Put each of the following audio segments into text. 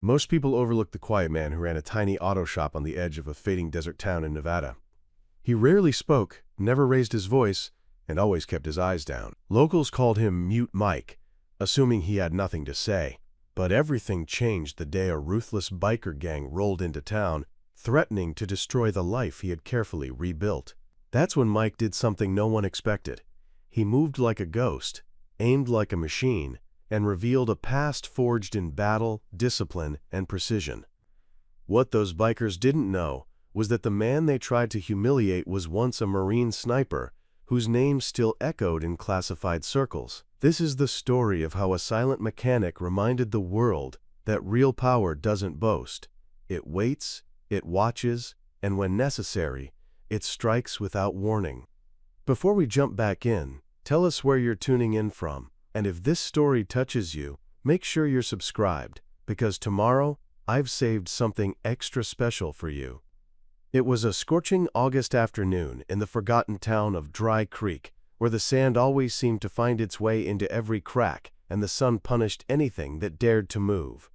Most people overlook the quiet man who ran a tiny auto shop on the edge of a fading desert town in Nevada. He rarely spoke, never raised his voice, and always kept his eyes down. Locals called him Mute Mike, assuming he had nothing to say. But everything changed the day a ruthless biker gang rolled into town, threatening to destroy the life he had carefully rebuilt. That's when Mike did something no one expected. He moved like a ghost, aimed like a machine, and revealed a past forged in battle, discipline, and precision. What those bikers didn't know was that the man they tried to humiliate was once a Marine sniper, whose name still echoed in classified circles. This is the story of how a silent mechanic reminded the world that real power doesn't boast. It waits, it watches, and when necessary, it strikes without warning. Before we jump back in, tell us where you're tuning in from, and if this story touches you, make sure you're subscribed, because tomorrow I've saved something extra special for you. It was a scorching August afternoon in the forgotten town of Dry Creek, where the sand always seemed to find its way into every crack and the sun punished anything that dared to move.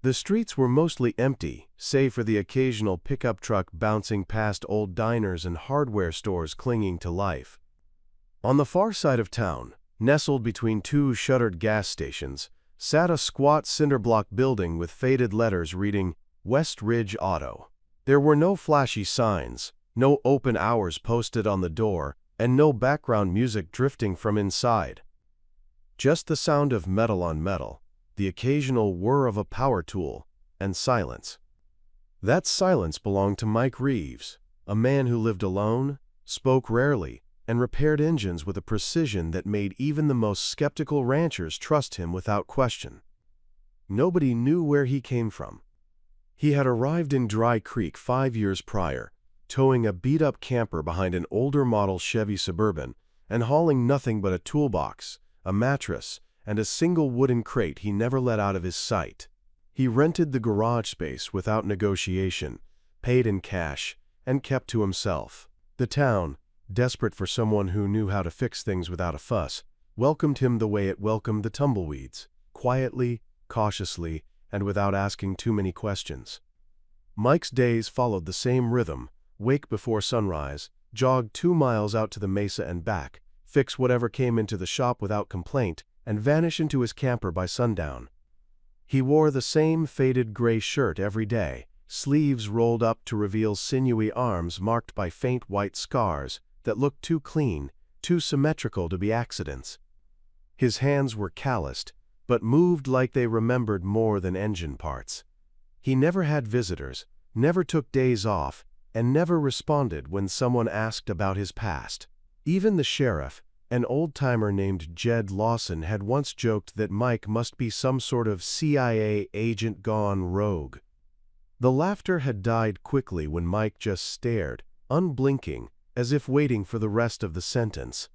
The streets were mostly empty, save for the occasional pickup truck bouncing past old diners and hardware stores clinging to life. On the far side of town, nestled between two shuttered gas stations, sat a squat cinder-block building with faded letters reading West Ridge Auto. There were no flashy signs, no open hours posted on the door, and no background music drifting from inside. Just the sound of metal on metal, the occasional whir of a power tool, and silence. That silence belonged to Mike Reeves, a man who lived alone, spoke rarely, and repaired engines with a precision that made even the most skeptical ranchers trust him without question. Nobody knew where he came from. He had arrived in Dry Creek 5 years prior, towing a beat-up camper behind an older model Chevy Suburban and hauling nothing but a toolbox, a mattress, and a single wooden crate he never let out of his sight. He rented the garage space without negotiation, paid in cash, and kept to himself. The town, desperate for someone who knew how to fix things without a fuss, welcomed him the way it welcomed the tumbleweeds, quietly, cautiously, and without asking too many questions. Mike's days followed the same rhythm: wake before sunrise, jog 2 miles out to the mesa and back, fix whatever came into the shop without complaint, and vanish into his camper by sundown. He wore the same faded gray shirt every day, sleeves rolled up to reveal sinewy arms marked by faint white scars that looked too clean, too symmetrical to be accidents. His hands were calloused, but moved like they remembered more than engine parts. He never had visitors, never took days off, and never responded when someone asked about his past. Even the sheriff, an old-timer named Jed Lawson, had once joked that Mike must be some sort of CIA agent gone rogue. The laughter had died quickly when Mike just stared, unblinking, as if waiting for the rest of the sentence.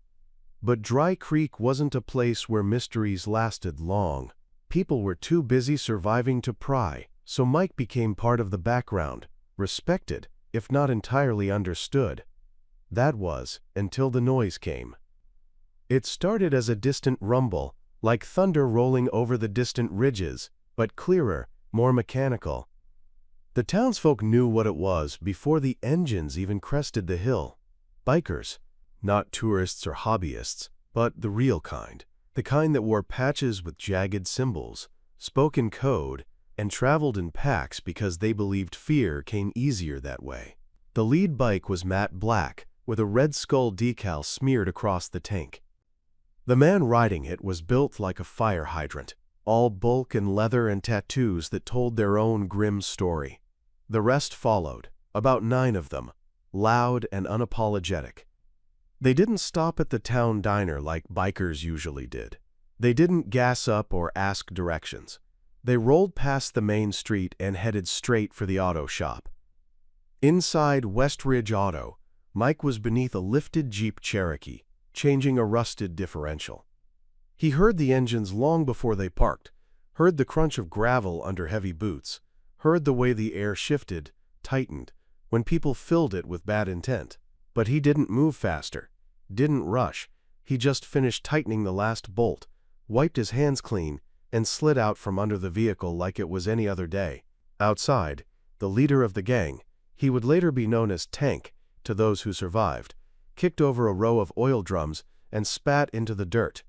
But Dry Creek wasn't a place where mysteries lasted long. People were too busy surviving to pry, so Mike became part of the background, respected, if not entirely understood. That was, until the noise came. It started as a distant rumble, like thunder rolling over the distant ridges, but clearer, more mechanical. The townsfolk knew what it was before the engines even crested the hill. Bikers. Not tourists or hobbyists, but the real kind. The kind that wore patches with jagged symbols, spoke in code, and traveled in packs because they believed fear came easier that way. The lead bike was matte black, with a red skull decal smeared across the tank. The man riding it was built like a fire hydrant, all bulk and leather and tattoos that told their own grim story. The rest followed, about 9 of them, loud and unapologetic. They didn't stop at the town diner like bikers usually did. They didn't gas up or ask directions. They rolled past the main street and headed straight for the auto shop. Inside West Ridge Auto, Mike was beneath a lifted Jeep Cherokee, changing a rusted differential. He heard the engines long before they parked, heard the crunch of gravel under heavy boots, heard the way the air shifted, tightened, when people filled it with bad intent. But he didn't move faster, didn't rush. He just finished tightening the last bolt, wiped his hands clean, and slid out from under the vehicle like it was any other day. Outside, the leader of the gang, he would later be known as Tank to those who survived, kicked over a row of oil drums and spat into the dirt.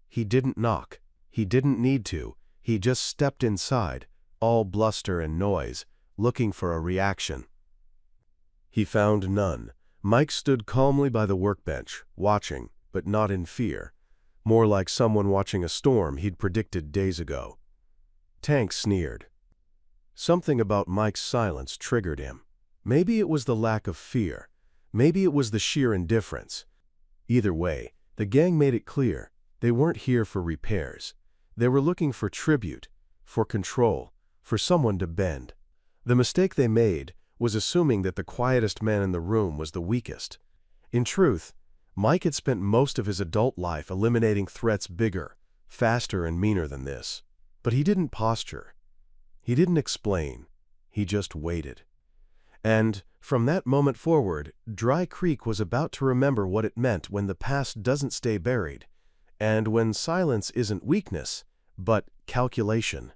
He didn't knock. He didn't need to. He just stepped inside, all bluster and noise, looking for a reaction. He found none. Mike stood calmly by the workbench, watching, but not in fear, more like someone watching a storm he'd predicted days ago. Tank sneered. Something about Mike's silence triggered him. Maybe it was the lack of fear. Maybe it was the sheer indifference. Either way, the gang made it clear they weren't here for repairs. They were looking for tribute, for control, for someone to bend. The mistake they made was assuming that the quietest man in the room was the weakest. In truth, Mike had spent most of his adult life eliminating threats bigger, faster, and meaner than this. But he didn't posture. He didn't explain. He just waited. And, from that moment forward, Dry Creek was about to remember what it meant when the past doesn't stay buried, and when silence isn't weakness, but calculation.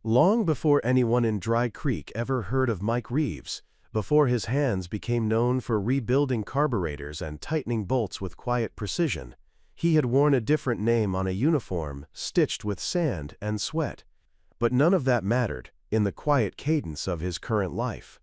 Long before anyone in Dry Creek ever heard of Mike Reeves, before his hands became known for rebuilding carburetors and tightening bolts with quiet precision, he had worn a different name on a uniform stitched with sand and sweat. But none of that mattered in the quiet cadence of his current life.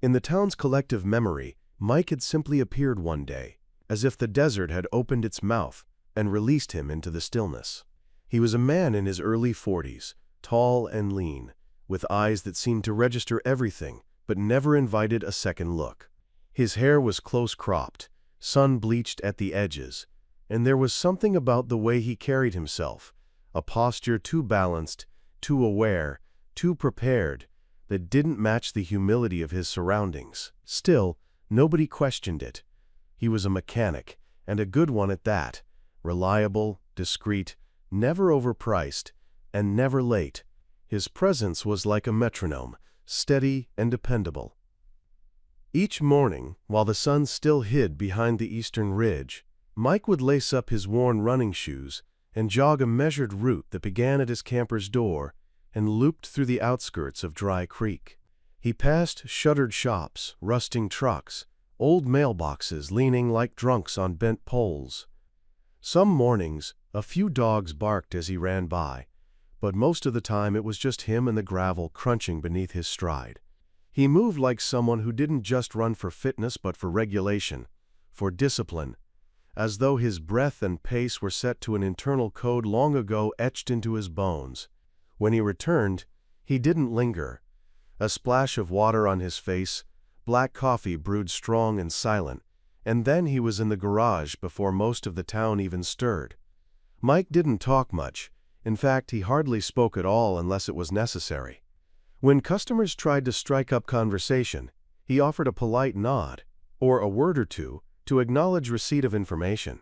In the town's collective memory, Mike had simply appeared one day, as if the desert had opened its mouth and released him into the stillness. He was a man in his early 40s, tall and lean, with eyes that seemed to register everything but never invited a second look. His hair was close-cropped, sun-bleached at the edges, and there was something about the way he carried himself, a posture too balanced, too aware, too prepared, that didn't match the humility of his surroundings. Still, nobody questioned it. He was a mechanic, and a good one at that, reliable, discreet, never overpriced, and never late. His presence was like a metronome, steady and dependable. Each morning, while the sun still hid behind the eastern ridge, Mike would lace up his worn running shoes and jog a measured route that began at his camper's door and looped through the outskirts of Dry Creek. He passed shuttered shops, rusting trucks, old mailboxes leaning like drunks on bent poles. Some mornings, a few dogs barked as he ran by, but most of the time it was just him and the gravel crunching beneath his stride. He moved like someone who didn't just run for fitness but for regulation, for discipline, as though his breath and pace were set to an internal code long ago etched into his bones. When he returned, he didn't linger. A splash of water on his face, black coffee brewed strong and silent, and then he was in the garage before most of the town even stirred. Mike didn't talk much. In fact, he hardly spoke at all unless it was necessary. When customers tried to strike up conversation, he offered a polite nod, or a word or two, to acknowledge receipt of information.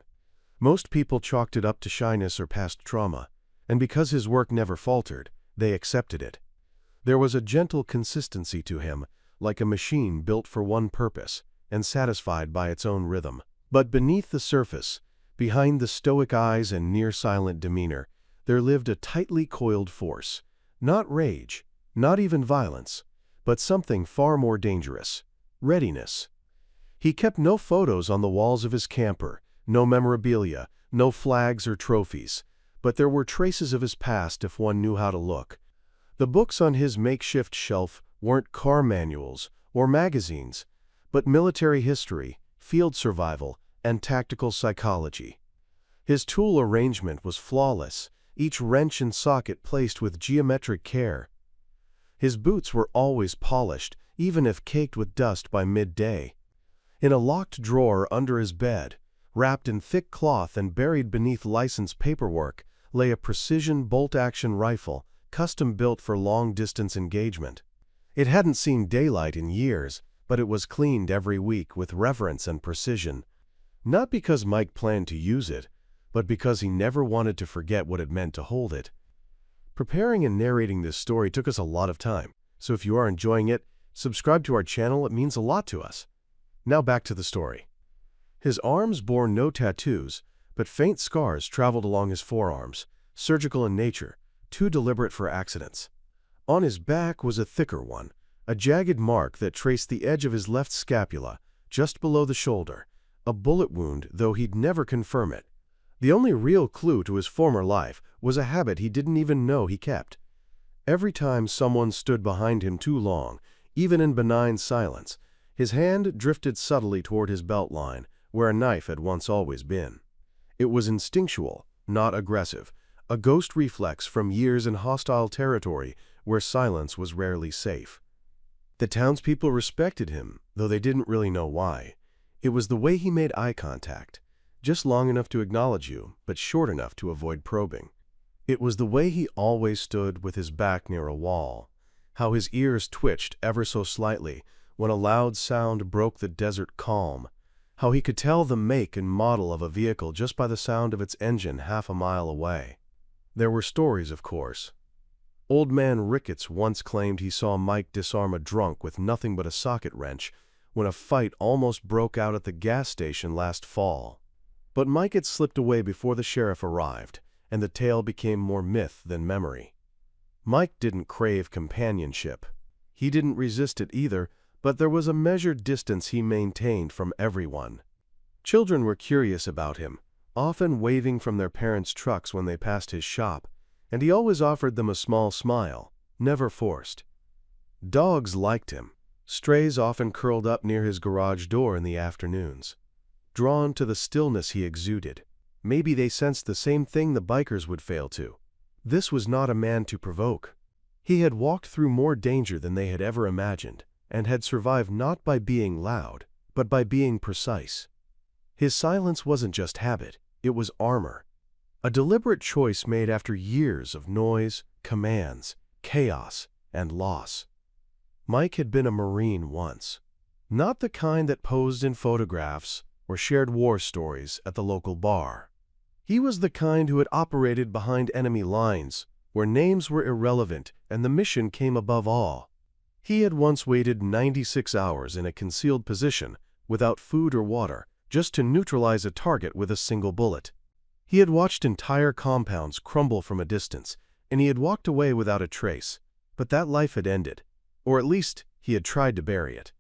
Most people chalked it up to shyness or past trauma, and because his work never faltered, they accepted it. There was a gentle consistency to him, like a machine built for one purpose, and satisfied by its own rhythm. But beneath the surface, behind the stoic eyes and near-silent demeanor, there lived a tightly coiled force. Not rage, not even violence, but something far more dangerous: readiness. He kept no photos on the walls of his camper, no memorabilia, no flags or trophies, but there were traces of his past if one knew how to look. The books on his makeshift shelf weren't car manuals or magazines, but military history, field survival, and tactical psychology. His tool arrangement was flawless, each wrench and socket placed with geometric care. His boots were always polished, even if caked with dust by midday. In a locked drawer under his bed, wrapped in thick cloth and buried beneath license paperwork, lay a precision bolt-action rifle, custom-built for long-distance engagement. It hadn't seen daylight in years, but it was cleaned every week with reverence and precision. Not because Mike planned to use it, but because he never wanted to forget what it meant to hold it. Preparing and narrating this story took us a lot of time, so if you are enjoying it, subscribe to our channel. It means a lot to us. Now back to the story. His arms bore no tattoos, but faint scars traveled along his forearms, surgical in nature, too deliberate for accidents. On his back was a thicker one, a jagged mark that traced the edge of his left scapula, just below the shoulder, a bullet wound, though he'd never confirm it. The only real clue to his former life was a habit he didn't even know he kept. Every time someone stood behind him too long, even in benign silence, his hand drifted subtly toward his belt line, where a knife had once always been. It was instinctual, not aggressive, a ghost reflex from years in hostile territory where silence was rarely safe. The townspeople respected him, though they didn't really know why. It was the way he made eye contact, just long enough to acknowledge you, but short enough to avoid probing. It was the way he always stood with his back near a wall, how his ears twitched ever so slightly when a loud sound broke the desert calm, how he could tell the make and model of a vehicle just by the sound of its engine half a mile away. There were stories, of course. Old man Ricketts once claimed he saw Mike disarm a drunk with nothing but a socket wrench when a fight almost broke out at the gas station last fall. But Mike had slipped away before the sheriff arrived, and the tale became more myth than memory. Mike didn't crave companionship. He didn't resist it either, but there was a measured distance he maintained from everyone. Children were curious about him, often waving from their parents' trucks when they passed his shop, and he always offered them a small smile, never forced. Dogs liked him. Strays often curled up near his garage door in the afternoons, drawn to the stillness he exuded. Maybe they sensed the same thing the bikers would fail to. This was not a man to provoke. He had walked through more danger than they had ever imagined, and had survived not by being loud, but by being precise. His silence wasn't just habit, it was armor. A deliberate choice made after years of noise, commands, chaos, and loss. Mike had been a Marine once. Not the kind that posed in photographs or shared war stories at the local bar. He was the kind who had operated behind enemy lines, where names were irrelevant and the mission came above all. He had once waited 96 hours in a concealed position, without food or water, just to neutralize a target with a single bullet. He had watched entire compounds crumble from a distance, and he had walked away without a trace, but that life had ended, or at least he had tried to bury it.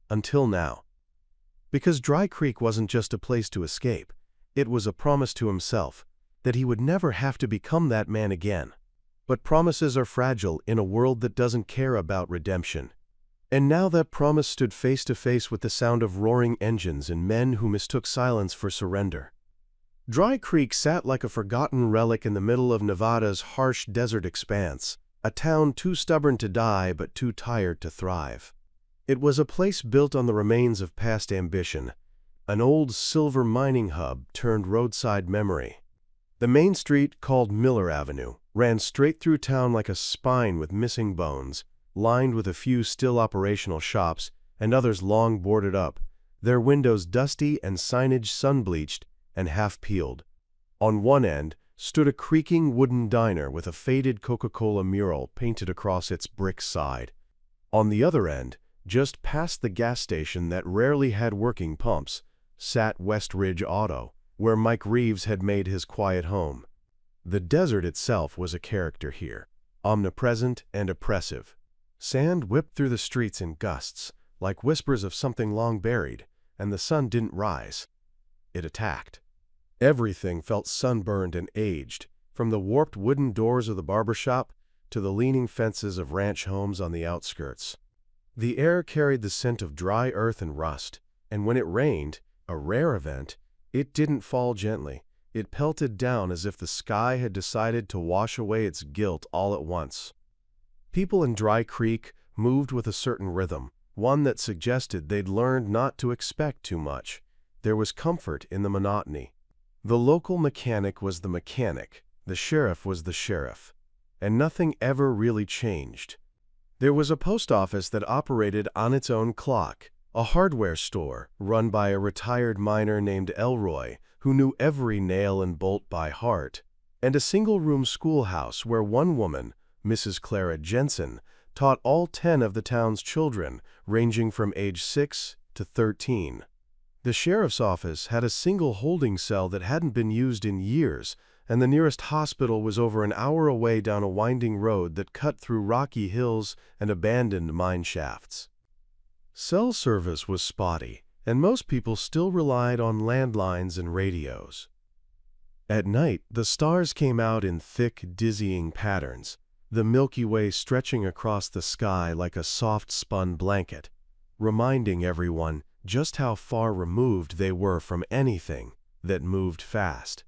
Until now. Because Dry Creek wasn't just a place to escape, it was a promise to himself that he would never have to become that man again. But promises are fragile in a world that doesn't care about redemption. And now that promise stood face to face with the sound of roaring engines and men who mistook silence for surrender. Dry Creek sat like a forgotten relic in the middle of Nevada's harsh desert expanse, a town too stubborn to die but too tired to thrive. It was a place built on the remains of past ambition, an old silver mining hub turned roadside memory. The main street, called Miller Avenue, ran straight through town like a spine with missing bones, lined with a few still operational shops and others long boarded up, their windows dusty and signage sun-bleached and half-peeled. On one end stood a creaking wooden diner with a faded Coca-Cola mural painted across its brick side. On the other end, just past the gas station that rarely had working pumps, sat West Ridge Auto, where Mike Reeves had made his quiet home. The desert itself was a character here, omnipresent and oppressive. Sand whipped through the streets in gusts, like whispers of something long buried, and the sun didn't rise. It attacked. Everything felt sunburned and aged, from the warped wooden doors of the barber shop to the leaning fences of ranch homes on the outskirts. The air carried the scent of dry earth and rust, and when it rained, a rare event, it didn't fall gently. It pelted down as if the sky had decided to wash away its guilt all at once. People in Dry Creek moved with a certain rhythm, one that suggested they'd learned not to expect too much. There was comfort in the monotony. The local mechanic was the mechanic, the sheriff was the sheriff, and nothing ever really changed. There was a post office that operated on its own clock, a hardware store run by a retired miner named Elroy, who knew every nail and bolt by heart, and a single-room schoolhouse where one woman, Mrs. Clara Jensen, taught all 10 of the town's children, ranging from age 6 to 13. The sheriff's office had a single holding cell that hadn't been used in years, and the nearest hospital was over an hour away down a winding road that cut through rocky hills and abandoned mine shafts. Cell service was spotty, and most people still relied on landlines and radios. At night, the stars came out in thick, dizzying patterns, the Milky Way stretching across the sky like a soft-spun blanket, reminding everyone just how far removed they were from anything that moved fast.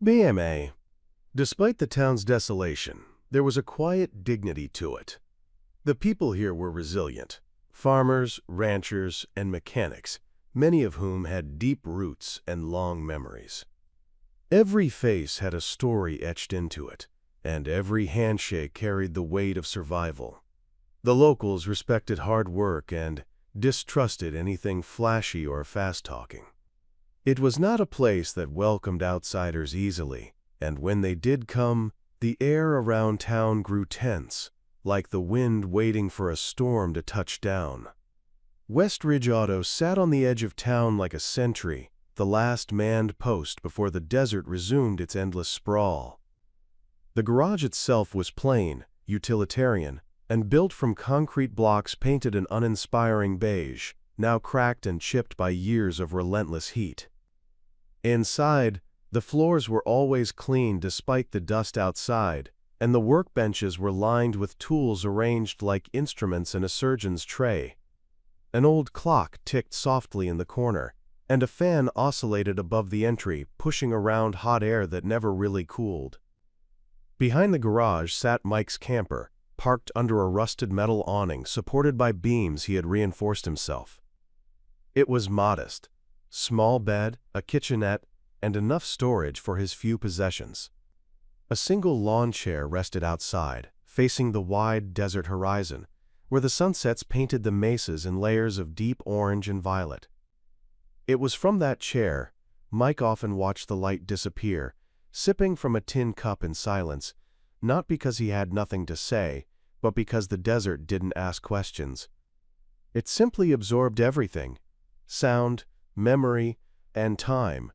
BMA. Despite the town's desolation, there was a quiet dignity to it. The people here were resilient. Farmers, ranchers, and mechanics, many of whom had deep roots and long memories. Every face had a story etched into it, and every handshake carried the weight of survival. The locals respected hard work and distrusted anything flashy or fast-talking. It was not a place that welcomed outsiders easily, and when they did come, the air around town grew tense, like the wind waiting for a storm to touch down. West Ridge Auto sat on the edge of town like a sentry, the last manned post before the desert resumed its endless sprawl. The garage itself was plain, utilitarian, and built from concrete blocks painted an uninspiring beige, now cracked and chipped by years of relentless heat. Inside, the floors were always clean despite the dust outside, and the workbenches were lined with tools arranged like instruments in a surgeon's tray. An old clock ticked softly in the corner, and a fan oscillated above the entry, pushing around hot air that never really cooled. Behind the garage sat Mike's camper, parked under a rusted metal awning supported by beams he had reinforced himself. It was modest: small bed, a kitchenette, and enough storage for his few possessions. A single lawn chair rested outside, facing the wide desert horizon, where the sunsets painted the mesas in layers of deep orange and violet. It was from that chair Mike often watched the light disappear, sipping from a tin cup in silence, not because he had nothing to say, but because the desert didn't ask questions. It simply absorbed everything: sound, memory, and time.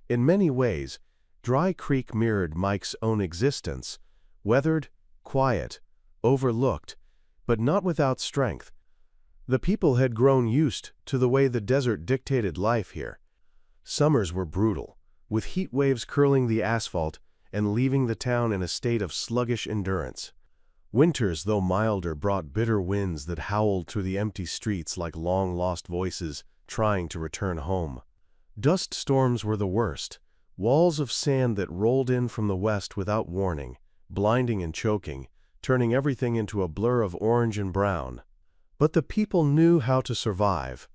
In many ways, Dry Creek mirrored Mike's own existence, weathered, quiet, overlooked, but not without strength. The people had grown used to the way the desert dictated life here. Summers were brutal, with heat waves curling the asphalt and leaving the town in a state of sluggish endurance. Winters, though milder, brought bitter winds that howled through the empty streets like long-lost voices trying to return home. Dust storms were the worst, walls of sand that rolled in from the west without warning, blinding and choking, turning everything into a blur of orange and brown. But the people knew how to survive.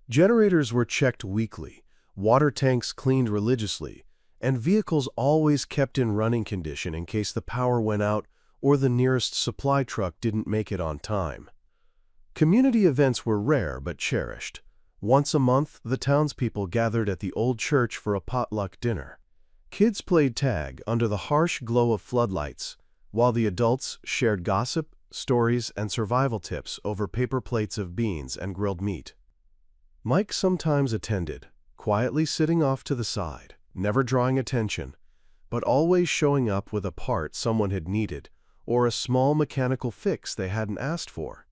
Generators were checked weekly, water tanks cleaned religiously, and vehicles always kept in running condition in case the power went out or the nearest supply truck didn't make it on time. Community events were rare but cherished. Once a month, the townspeople gathered at the old church for a potluck dinner. Kids played tag under the harsh glow of floodlights, while the adults shared gossip, stories, and survival tips over paper plates of beans and grilled meat. Mike sometimes attended, quietly sitting off to the side, never drawing attention, but always showing up with a part someone had needed or a small mechanical fix they hadn't asked for.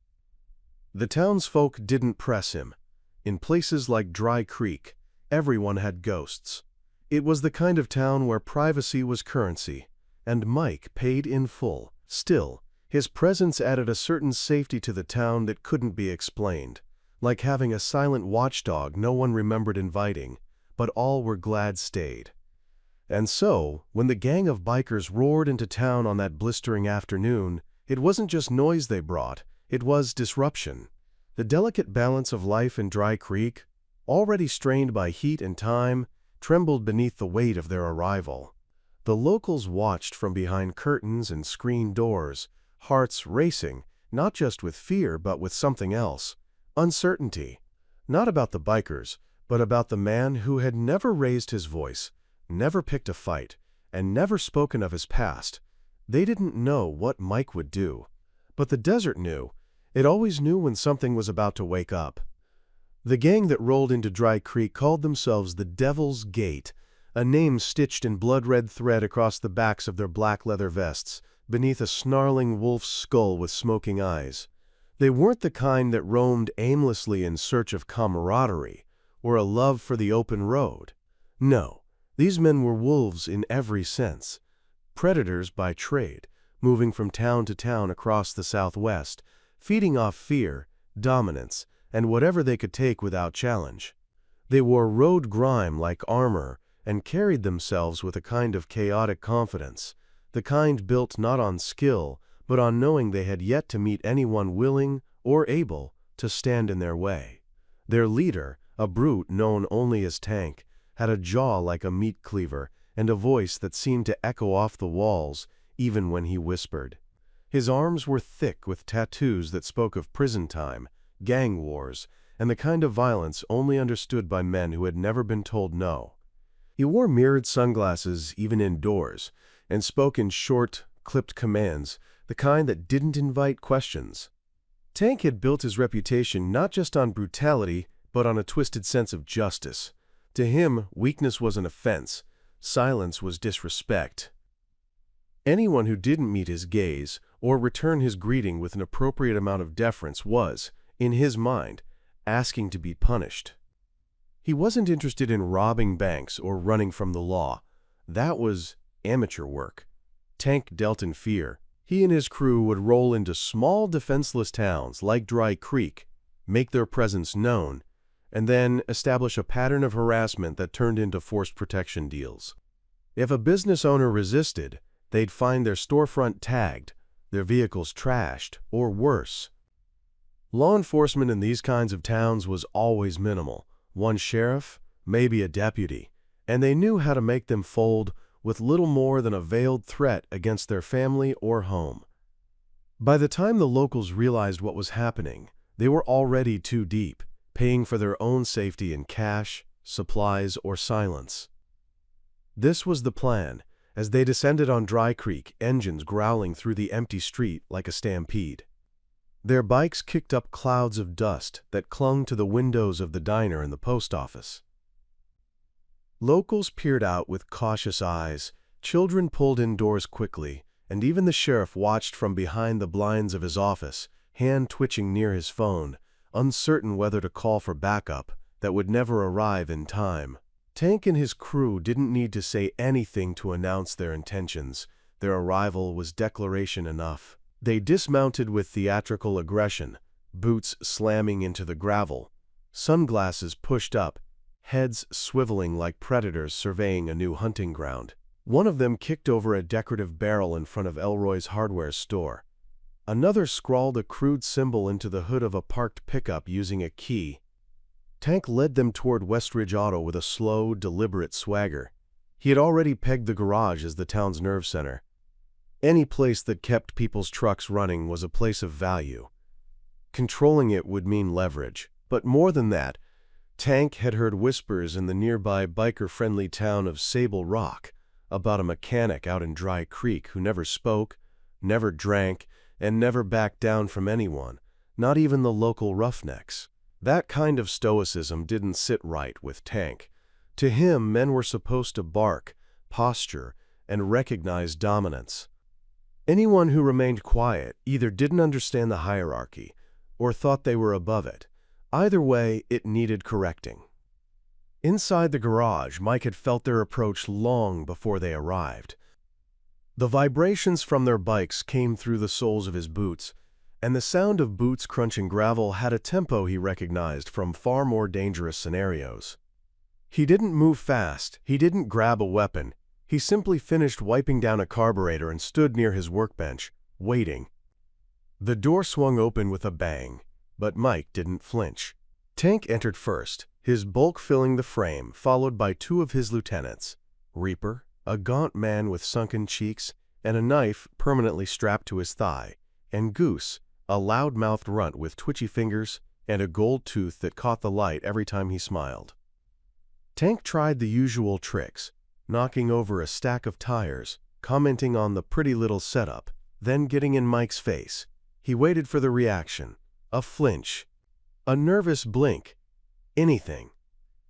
The townsfolk didn't press him. In places like Dry Creek, everyone had ghosts. It was the kind of town where privacy was currency, and Mike paid in full. Still, his presence added a certain safety to the town that couldn't be explained, like having a silent watchdog no one remembered inviting, but all were glad stayed. And so, when the gang of bikers roared into town on that blistering afternoon, it wasn't just noise they brought, it was disruption. The delicate balance of life in Dry Creek, already strained by heat and time, trembled beneath the weight of their arrival. The locals watched from behind curtains and screened doors, hearts racing, not just with fear but with something else: uncertainty. Not about the bikers, but about the man who had never raised his voice, never picked a fight, and never spoken of his past. They didn't know what Mike would do. But the desert knew. It always knew when something was about to wake up. The gang that rolled into Dry Creek called themselves the Devil's Gate, a name stitched in blood-red thread across the backs of their black leather vests, beneath a snarling wolf's skull with smoking eyes. They weren't the kind that roamed aimlessly in search of camaraderie or a love for the open road. No, these men were wolves in every sense, predators by trade, moving from town to town across the Southwest, feeding off fear, dominance, and whatever they could take without challenge. They wore road grime like armor and carried themselves with a kind of chaotic confidence, the kind built not on skill, but on knowing they had yet to meet anyone willing or able to stand in their way. Their leader, a brute known only as Tank, had a jaw like a meat cleaver and a voice that seemed to echo off the walls even when he whispered. His arms were thick with tattoos that spoke of prison time, gang wars, and the kind of violence only understood by men who had never been told no. He wore mirrored sunglasses even indoors, and spoke in short, clipped commands, the kind that didn't invite questions. Tank had built his reputation not just on brutality, but on a twisted sense of justice. To him, weakness was an offense, silence was disrespect. Anyone who didn't meet his gaze or return his greeting with an appropriate amount of deference was, in his mind, asking to be punished. He wasn't interested in robbing banks or running from the law. That was amateur work. Tank dealt in fear. He and his crew would roll into small defenseless towns like Dry Creek, make their presence known, and then establish a pattern of harassment that turned into forced protection deals. If a business owner resisted, they'd find their storefront tagged, their vehicles trashed, or worse. Law enforcement in these kinds of towns was always minimal. One sheriff, maybe a deputy, and they knew how to make them fold with little more than a veiled threat against their family or home. By the time the locals realized what was happening, they were already too deep, paying for their own safety in cash, supplies, or silence. This was the plan, as they descended on Dry Creek, engines growling through the empty street like a stampede. Their bikes kicked up clouds of dust that clung to the windows of the diner and the post office. Locals peered out with cautious eyes, children pulled indoors quickly, and even the sheriff watched from behind the blinds of his office, hand twitching near his phone, uncertain whether to call for backup that would never arrive in time. Tank and his crew didn't need to say anything to announce their intentions. Their arrival was declaration enough. They dismounted with theatrical aggression, boots slamming into the gravel, sunglasses pushed up, heads swiveling like predators surveying a new hunting ground. One of them kicked over a decorative barrel in front of Elroy's hardware store. Another scrawled a crude symbol into the hood of a parked pickup using a key. Tank led them toward Westridge Auto with a slow, deliberate swagger. He had already pegged the garage as the town's nerve center. Any place that kept people's trucks running was a place of value. Controlling it would mean leverage, but more than that, Tank had heard whispers in the nearby biker-friendly town of Sable Rock about a mechanic out in Dry Creek who never spoke, never drank, and never backed down from anyone, not even the local roughnecks. That kind of stoicism didn't sit right with Tank. To him, men were supposed to bark, posture, and recognize dominance. Anyone who remained quiet either didn't understand the hierarchy or thought they were above it. Either way, it needed correcting. Inside the garage, Mike had felt their approach long before they arrived. The vibrations from their bikes came through the soles of his boots, and the sound of boots crunching gravel had a tempo he recognized from far more dangerous scenarios. He didn't move fast, he didn't grab a weapon. He simply finished wiping down a carburetor and stood near his workbench, waiting. The door swung open with a bang, but Mike didn't flinch. Tank entered first, his bulk filling the frame, followed by two of his lieutenants, Reaper, a gaunt man with sunken cheeks and a knife permanently strapped to his thigh, and Goose, a loud-mouthed runt with twitchy fingers and a gold tooth that caught the light every time he smiled. Tank tried the usual tricks, knocking over a stack of tires, commenting on the pretty little setup, then getting in Mike's face. He waited for the reaction, a flinch, a nervous blink, anything.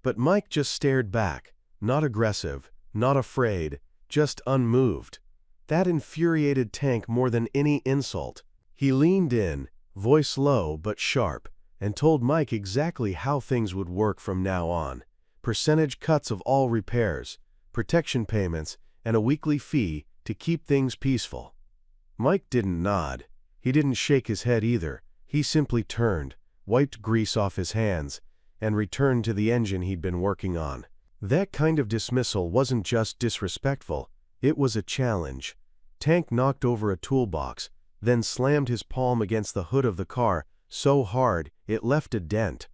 But Mike just stared back, not aggressive, not afraid, just unmoved. That infuriated Tank more than any insult. He leaned in, voice low but sharp, and told Mike exactly how things would work from now on. Percentage cuts of all repairs, protection payments, and a weekly fee to keep things peaceful. Mike didn't nod. He didn't shake his head either. He simply turned, wiped grease off his hands, and returned to the engine he'd been working on. That kind of dismissal wasn't just disrespectful, it was a challenge. Tank knocked over a toolbox, then slammed his palm against the hood of the car so hard it left a dent.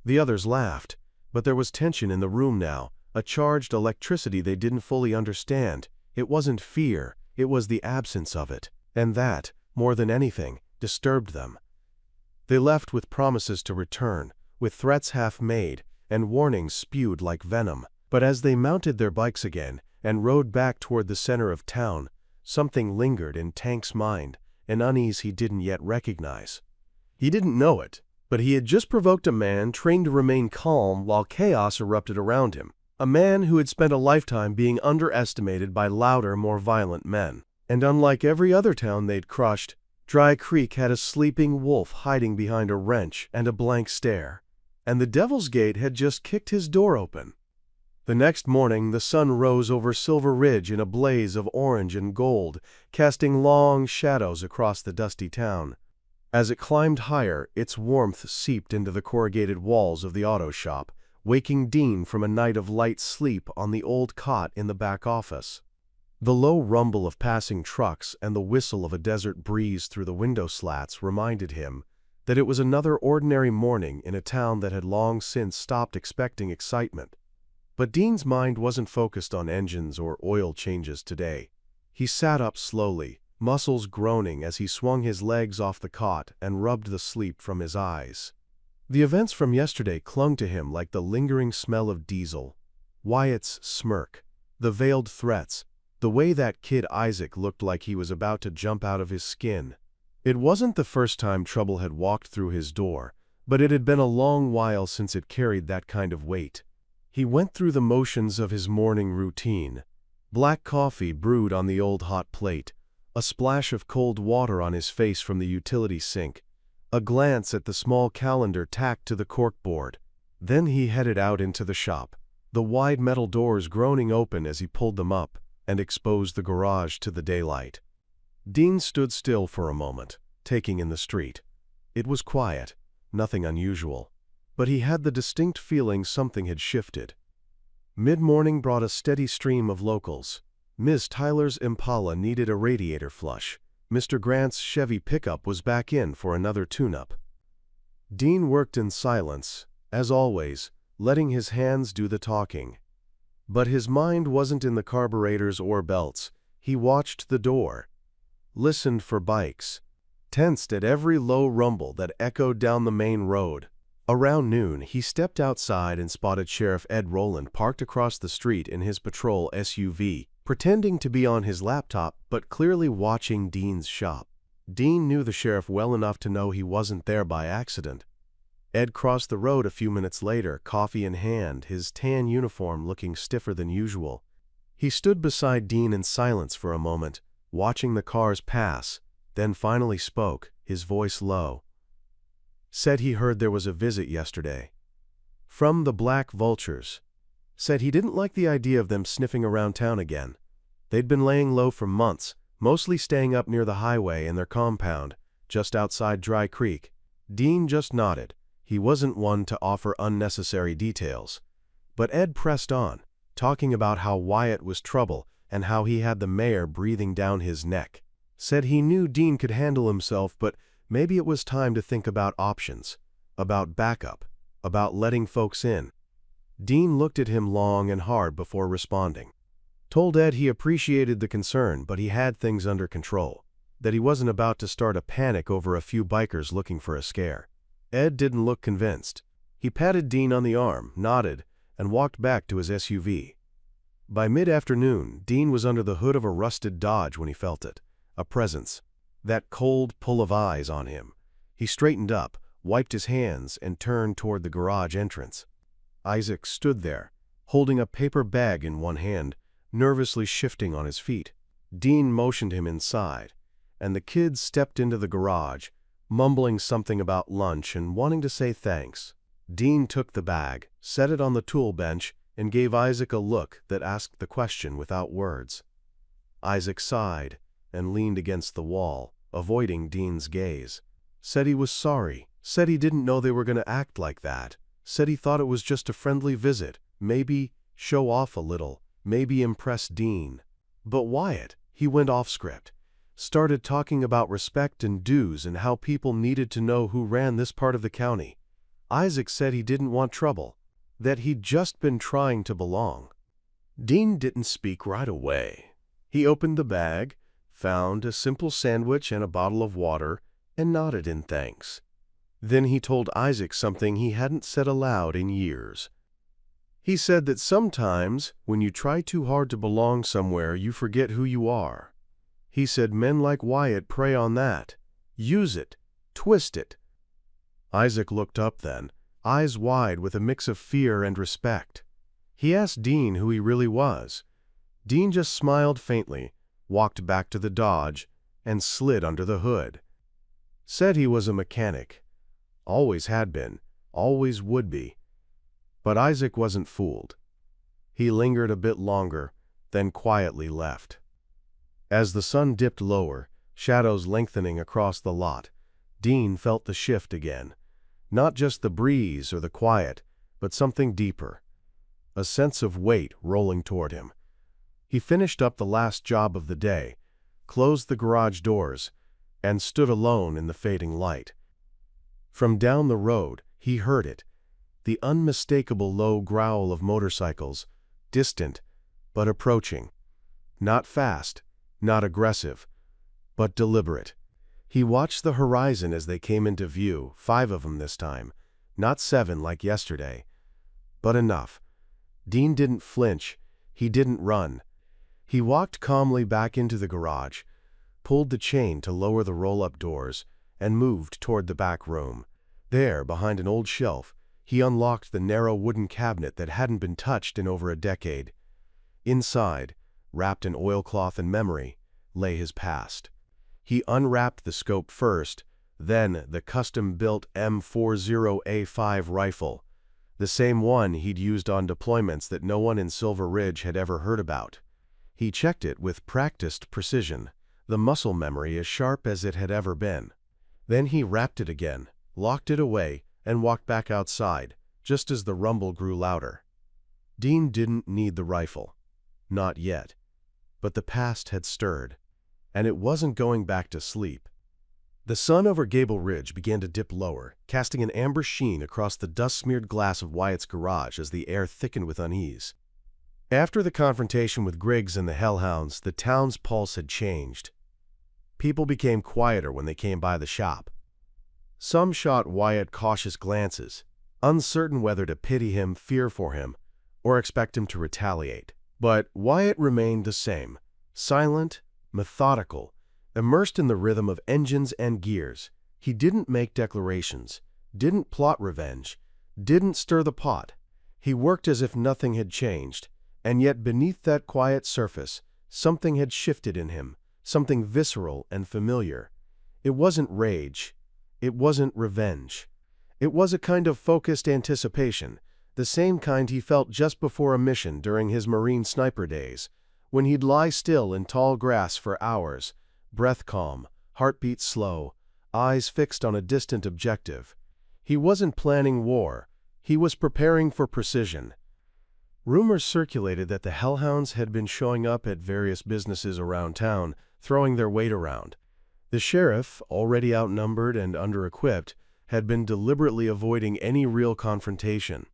The others laughed, but there was tension in the room now, a charged electricity they didn't fully understand. It wasn't fear, it was the absence of it, and that, more than anything, disturbed them. They left with promises to return, with threats half made, and warnings spewed like venom. But as they mounted their bikes again and rode back toward the center of town, something lingered in Tank's mind, an unease he didn't yet recognize. He didn't know it, but he had just provoked a man trained to remain calm while chaos erupted around him. A man who had spent a lifetime being underestimated by louder, more violent men. And unlike every other town they'd crushed, Dry Creek had a sleeping wolf hiding behind a wrench and a blank stare. And the Devil's Gate had just kicked his door open. The next morning, the sun rose over Silver Ridge in a blaze of orange and gold, casting long shadows across the dusty town. As it climbed higher, its warmth seeped into the corrugated walls of the auto shop, waking Dean from a night of light sleep on the old cot in the back office. The low rumble of passing trucks and the whistle of a desert breeze through the window slats reminded him that it was another ordinary morning in a town that had long since stopped expecting excitement. But Dean's mind wasn't focused on engines or oil changes today. He sat up slowly, muscles groaning as he swung his legs off the cot and rubbed the sleep from his eyes. The events from yesterday clung to him like the lingering smell of diesel. Wyatt's smirk, the veiled threats, the way that kid Isaac looked like he was about to jump out of his skin. It wasn't the first time trouble had walked through his door, but it had been a long while since it carried that kind of weight. He went through the motions of his morning routine. Black coffee brewed on the old hot plate, a splash of cold water on his face from the utility sink, a glance at the small calendar tacked to the corkboard. Then he headed out into the shop, the wide metal doors groaning open as he pulled them up and exposed the garage to the daylight. Dean stood still for a moment, taking in the street. It was quiet, nothing unusual, but he had the distinct feeling something had shifted. Mid-morning brought a steady stream of locals. Ms. Tyler's Impala needed a radiator flush. Mr. Grant's Chevy pickup was back in for another tune-up. Dean worked in silence, as always, letting his hands do the talking. But his mind wasn't in the carburetors or belts. He watched the door, listened for bikes, tensed at every low rumble that echoed down the main road. Around noon, he stepped outside and spotted Sheriff Ed Rowland parked across the street in his patrol SUV, pretending to be on his laptop but clearly watching Dean's shop. Dean knew the sheriff well enough to know he wasn't there by accident. Ed crossed the road a few minutes later, coffee in hand, his tan uniform looking stiffer than usual. He stood beside Dean in silence for a moment, watching the cars pass, then finally spoke, his voice low. Said he heard there was a visit yesterday. From the Black Vultures. Said he didn't like the idea of them sniffing around town again. They'd been laying low for months, mostly staying up near the highway in their compound, just outside Dry Creek. Dean just nodded. He wasn't one to offer unnecessary details. But Ed pressed on, talking about how Wyatt was trouble and how he had the mayor breathing down his neck. Said he knew Dean could handle himself, but maybe it was time to think about options, about backup, about letting folks in. Dean looked at him long and hard before responding. Told Ed he appreciated the concern, but he had things under control, that he wasn't about to start a panic over a few bikers looking for a scare. Ed didn't look convinced. He patted Dean on the arm, nodded, and walked back to his SUV. By mid-afternoon, Dean was under the hood of a rusted Dodge when he felt it, a presence, that cold pull of eyes on him. He straightened up, wiped his hands, and turned toward the garage entrance. Isaac stood there, holding a paper bag in one hand, nervously shifting on his feet. Dean motioned him inside, and the kids stepped into the garage, mumbling something about lunch and wanting to say thanks. Dean took the bag, set it on the tool bench, and gave Isaac a look that asked the question without words. Isaac sighed and leaned against the wall, avoiding Dean's gaze. Said he was sorry, said he didn't know they were going to act like that, said he thought it was just a friendly visit, maybe show off a little, maybe impress Dean. But Wyatt, he went off script, started talking about respect and dues and how people needed to know who ran this part of the county. Isaac said he didn't want trouble, that he'd just been trying to belong. Dean didn't speak right away. He opened the bag, found a simple sandwich and a bottle of water, and nodded in thanks. Then he told Isaac something he hadn't said aloud in years. He said that sometimes, when you try too hard to belong somewhere, you forget who you are. He said men like Wyatt prey on that, use it, twist it. Isaac looked up then, eyes wide with a mix of fear and respect. He asked Dean who he really was. Dean just smiled faintly, walked back to the Dodge, and slid under the hood. Said he was a mechanic. Always had been, always would be. But Isaac wasn't fooled. He lingered a bit longer, then quietly left. As the sun dipped lower, shadows lengthening across the lot, Dean felt the shift again. Not just the breeze or the quiet, but something deeper. A sense of weight rolling toward him. He finished up the last job of the day, closed the garage doors, and stood alone in the fading light. From down the road, he heard it, the unmistakable low growl of motorcycles, distant, but approaching. Not fast, not aggressive, but deliberate. He watched the horizon as they came into view, 5 of them this time, not 7 like yesterday, but enough. Dean didn't flinch, he didn't run. He walked calmly back into the garage, pulled the chain to lower the roll-up doors, and moved toward the back room. There, behind an old shelf, he unlocked the narrow wooden cabinet that hadn't been touched in over a decade. Inside, wrapped in oilcloth and memory, lay his past. He unwrapped the scope first, then the custom-built M40A5 rifle, the same one he'd used on deployments that no one in Silver Ridge had ever heard about. He checked it with practiced precision, the muscle memory as sharp as it had ever been. Then he wrapped it again, locked it away, and walked back outside, just as the rumble grew louder. Dean didn't need the rifle. Not yet. But the past had stirred, and it wasn't going back to sleep. The sun over Gable Ridge began to dip lower, casting an amber sheen across the dust-smeared glass of Wyatt's garage as the air thickened with unease. After the confrontation with Griggs and the Hellhounds, the town's pulse had changed. People became quieter when they came by the shop. Some shot Wyatt cautious glances, uncertain whether to pity him, fear for him, or expect him to retaliate. But Wyatt remained the same, silent, methodical, immersed in the rhythm of engines and gears. He didn't make declarations, didn't plot revenge, didn't stir the pot. He worked as if nothing had changed, and yet beneath that quiet surface, something had shifted in him, something visceral and familiar. It wasn't rage. It wasn't revenge. It was a kind of focused anticipation, the same kind he felt just before a mission during his Marine sniper days, when he'd lie still in tall grass for hours, breath calm, heartbeat slow, eyes fixed on a distant objective. He wasn't planning war. He was preparing for precision. Rumors circulated that the Hellhounds had been showing up at various businesses around town, throwing their weight around. The sheriff, already outnumbered and under-equipped, had been deliberately avoiding any real confrontation.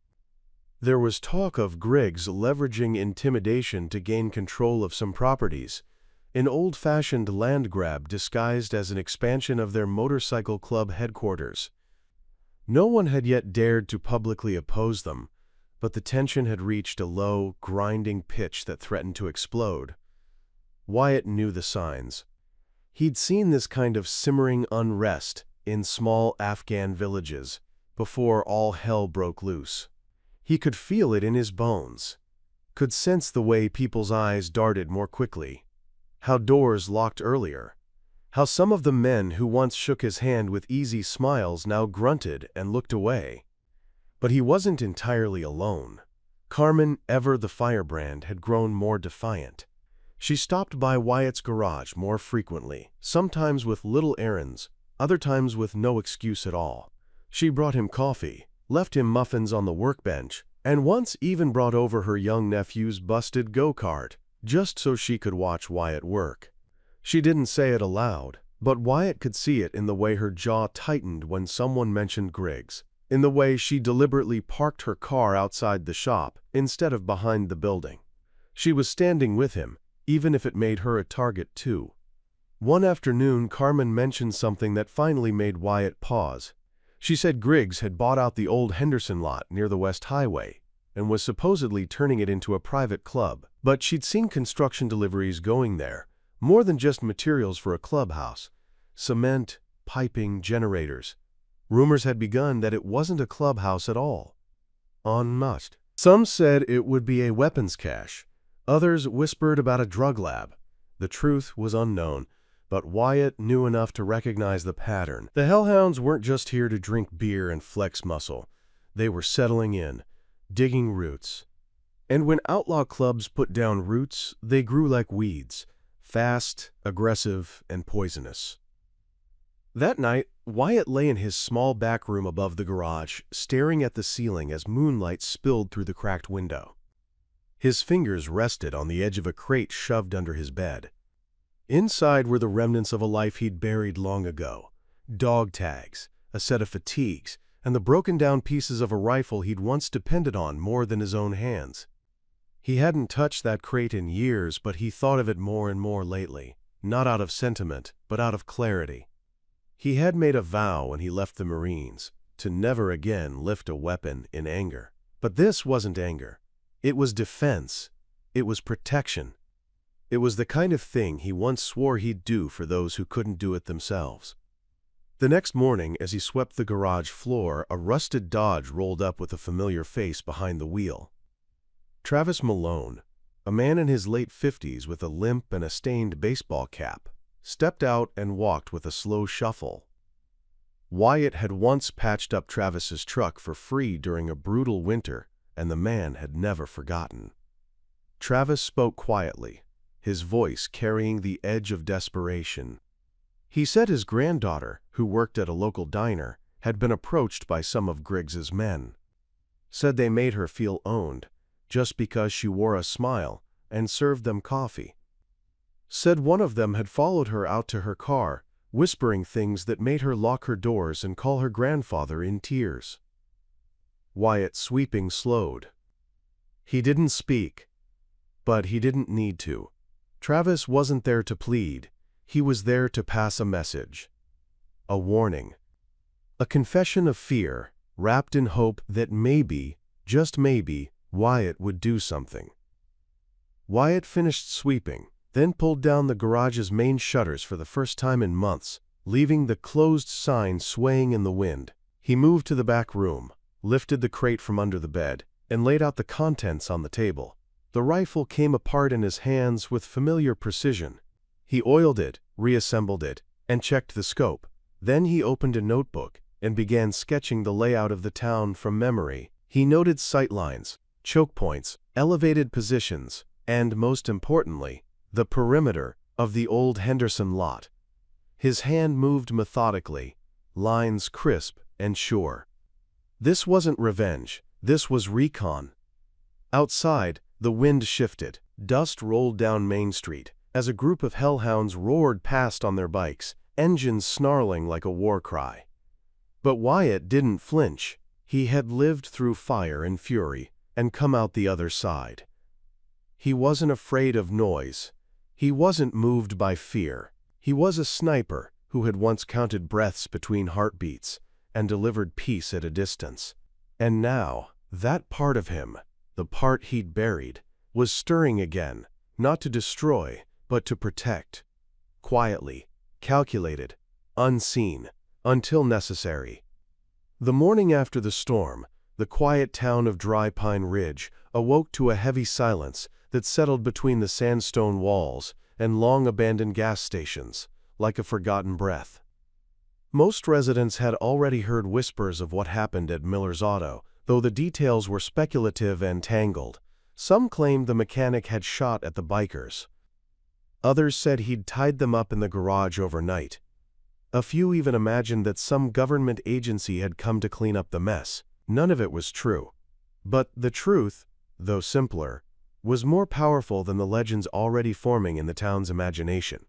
There was talk of Griggs leveraging intimidation to gain control of some properties, an old-fashioned land grab disguised as an expansion of their motorcycle club headquarters. No one had yet dared to publicly oppose them, but the tension had reached a low, grinding pitch that threatened to explode. Wyatt knew the signs. He'd seen this kind of simmering unrest in small Afghan villages before all hell broke loose. He could feel it in his bones. could sense the way people's eyes darted more quickly, how doors locked earlier, how some of the men who once shook his hand with easy smiles now grunted and looked away. But he wasn't entirely alone. Carmen, ever the firebrand, had grown more defiant. She stopped by Wyatt's garage more frequently, sometimes with little errands, other times with no excuse at all. She brought him coffee, left him muffins on the workbench, and once even brought over her young nephew's busted go-kart, just so she could watch Wyatt work. She didn't say it aloud, but Wyatt could see it in the way her jaw tightened when someone mentioned Griggs, in the way she deliberately parked her car outside the shop instead of behind the building. She was standing with him, even if it made her a target too. One afternoon, Carmen mentioned something that finally made Wyatt pause. She said Griggs had bought out the old Henderson lot near the West Highway and was supposedly turning it into a private club, but she'd seen construction deliveries going there, more than just materials for a clubhouse. Cement, piping, generators. Rumors had begun that it wasn't a clubhouse at all. En masse. Some said it would be a weapons cache. Others whispered about a drug lab. The truth was unknown, but Wyatt knew enough to recognize the pattern. The Hellhounds weren't just here to drink beer and flex muscle. They were settling in, digging roots. And when outlaw clubs put down roots, they grew like weeds, fast, aggressive, and poisonous. That night, Wyatt lay in his small back room above the garage, staring at the ceiling as moonlight spilled through the cracked window. His fingers rested on the edge of a crate shoved under his bed. Inside were the remnants of a life he'd buried long ago. Dog tags, a set of fatigues, and the broken-down pieces of a rifle he'd once depended on more than his own hands. He hadn't touched that crate in years, but he thought of it more and more lately, not out of sentiment, but out of clarity. He had made a vow when he left the Marines, to never again lift a weapon in anger. But this wasn't anger. It was defense. It was protection. It was the kind of thing he once swore he'd do for those who couldn't do it themselves. The next morning, as he swept the garage floor, a rusted Dodge rolled up with a familiar face behind the wheel. Travis Malone, a man in his late 50s with a limp and a stained baseball cap, stepped out and walked with a slow shuffle. Wyatt had once patched up Travis's truck for free during a brutal winter, and the man had never forgotten. Travis spoke quietly, his voice carrying the edge of desperation. He said his granddaughter, who worked at a local diner, had been approached by some of Griggs's men. Said they made her feel owned, just because she wore a smile and served them coffee. Said one of them had followed her out to her car, whispering things that made her lock her doors and call her grandfather in tears. Wyatt, sweeping, slowed. He didn't speak, but he didn't need to. Travis wasn't there to plead. He was there to pass a message. A warning. A confession of fear, wrapped in hope that maybe, just maybe, Wyatt would do something. Wyatt finished sweeping, then pulled down the garage's main shutters for the first time in months, leaving the closed sign swaying in the wind. He moved to the back room, lifted the crate from under the bed, and laid out the contents on the table. The rifle came apart in his hands with familiar precision. He oiled it, reassembled it, and checked the scope. Then he opened a notebook and began sketching the layout of the town from memory. He noted sightlines, choke points, elevated positions, and, most importantly, the perimeter of the old Henderson lot. His hand moved methodically, lines crisp and sure. This wasn't revenge, this was recon. Outside, the wind shifted. Dust rolled down Main Street as a group of hellhounds roared past on their bikes, engines snarling like a war cry. But Wyatt didn't flinch. He had lived through fire and fury and come out the other side. He wasn't afraid of noise. He wasn't moved by fear. He was a sniper who had once counted breaths between heartbeats and delivered peace at a distance. And now, that part of him, the part he'd buried, was stirring again, not to destroy, but to protect. Quietly, calculated, unseen, until necessary. The morning after the storm, the quiet town of Dry Pine Ridge awoke to a heavy silence that settled between the sandstone walls and long-abandoned gas stations, like a forgotten breath. Most residents had already heard whispers of what happened at Miller's Auto, though the details were speculative and tangled. Some claimed the mechanic had shot at the bikers. Others said he'd tied them up in the garage overnight. A few even imagined that some government agency had come to clean up the mess. None of it was true. But the truth, though simpler, was more powerful than the legends already forming in the town's imagination.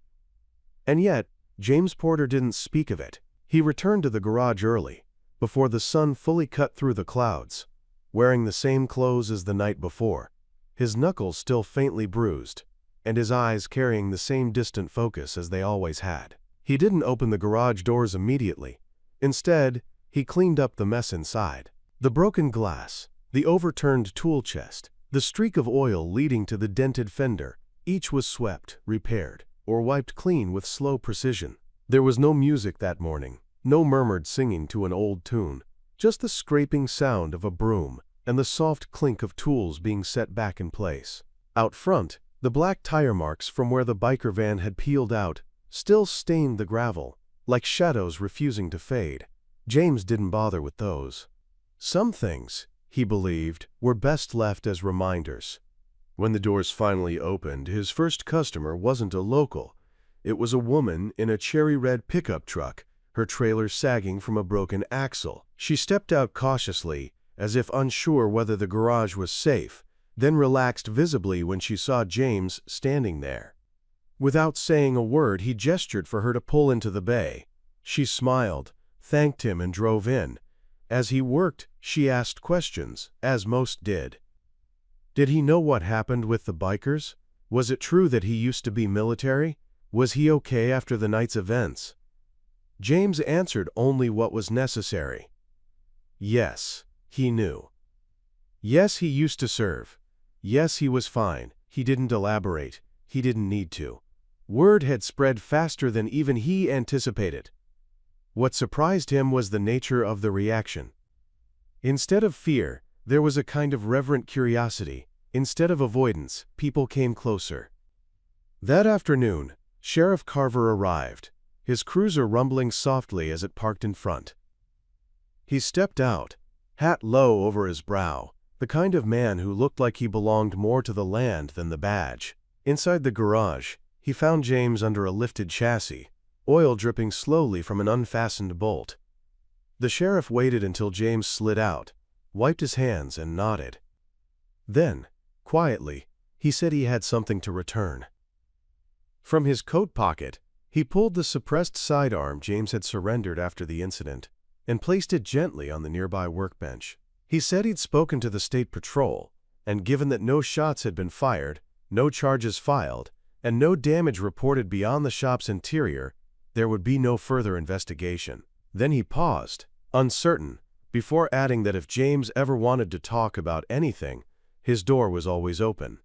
And yet, James Porter didn't speak of it. He returned to the garage early, before the sun fully cut through the clouds, wearing the same clothes as the night before, his knuckles still faintly bruised, and his eyes carrying the same distant focus as they always had. He didn't open the garage doors immediately. Instead, he cleaned up the mess inside. The broken glass, the overturned tool chest, the streak of oil leading to the dented fender, each was swept, repaired, or wiped clean with slow precision. There was no music that morning, no murmured singing to an old tune, just the scraping sound of a broom and the soft clink of tools being set back in place. Out front, the black tire marks from where the biker van had peeled out still stained the gravel, like shadows refusing to fade. James didn't bother with those. Some things, he believed, were best left as reminders. When the doors finally opened, his first customer wasn't a local. It was a woman in a cherry-red pickup truck, her trailer sagging from a broken axle. She stepped out cautiously, as if unsure whether the garage was safe, then relaxed visibly when she saw James standing there. Without saying a word, he gestured for her to pull into the bay. She smiled, thanked him, and drove in. As he worked, she asked questions, as most did. Did he know what happened with the bikers? Was it true that he used to be military? Was he okay after the night's events? James answered only what was necessary. Yes, he knew. Yes, he used to serve. Yes, he was fine. He didn't elaborate. He didn't need to. Word had spread faster than even he anticipated. What surprised him was the nature of the reaction. Instead of fear, there was a kind of reverent curiosity. Instead of avoidance, people came closer. That afternoon, Sheriff Carver arrived, his cruiser rumbling softly as it parked in front. He stepped out, hat low over his brow, the kind of man who looked like he belonged more to the land than the badge. Inside the garage, he found James under a lifted chassis, oil dripping slowly from an unfastened bolt. The sheriff waited until James slid out, wiped his hands, and nodded. Then, quietly, he said he had something to return. From his coat pocket, he pulled the suppressed sidearm James had surrendered after the incident and placed it gently on the nearby workbench. He said he'd spoken to the state patrol, and given that no shots had been fired, no charges filed, and no damage reported beyond the shop's interior, there would be no further investigation. Then he paused, uncertain, before adding that if James ever wanted to talk about anything, his door was always open.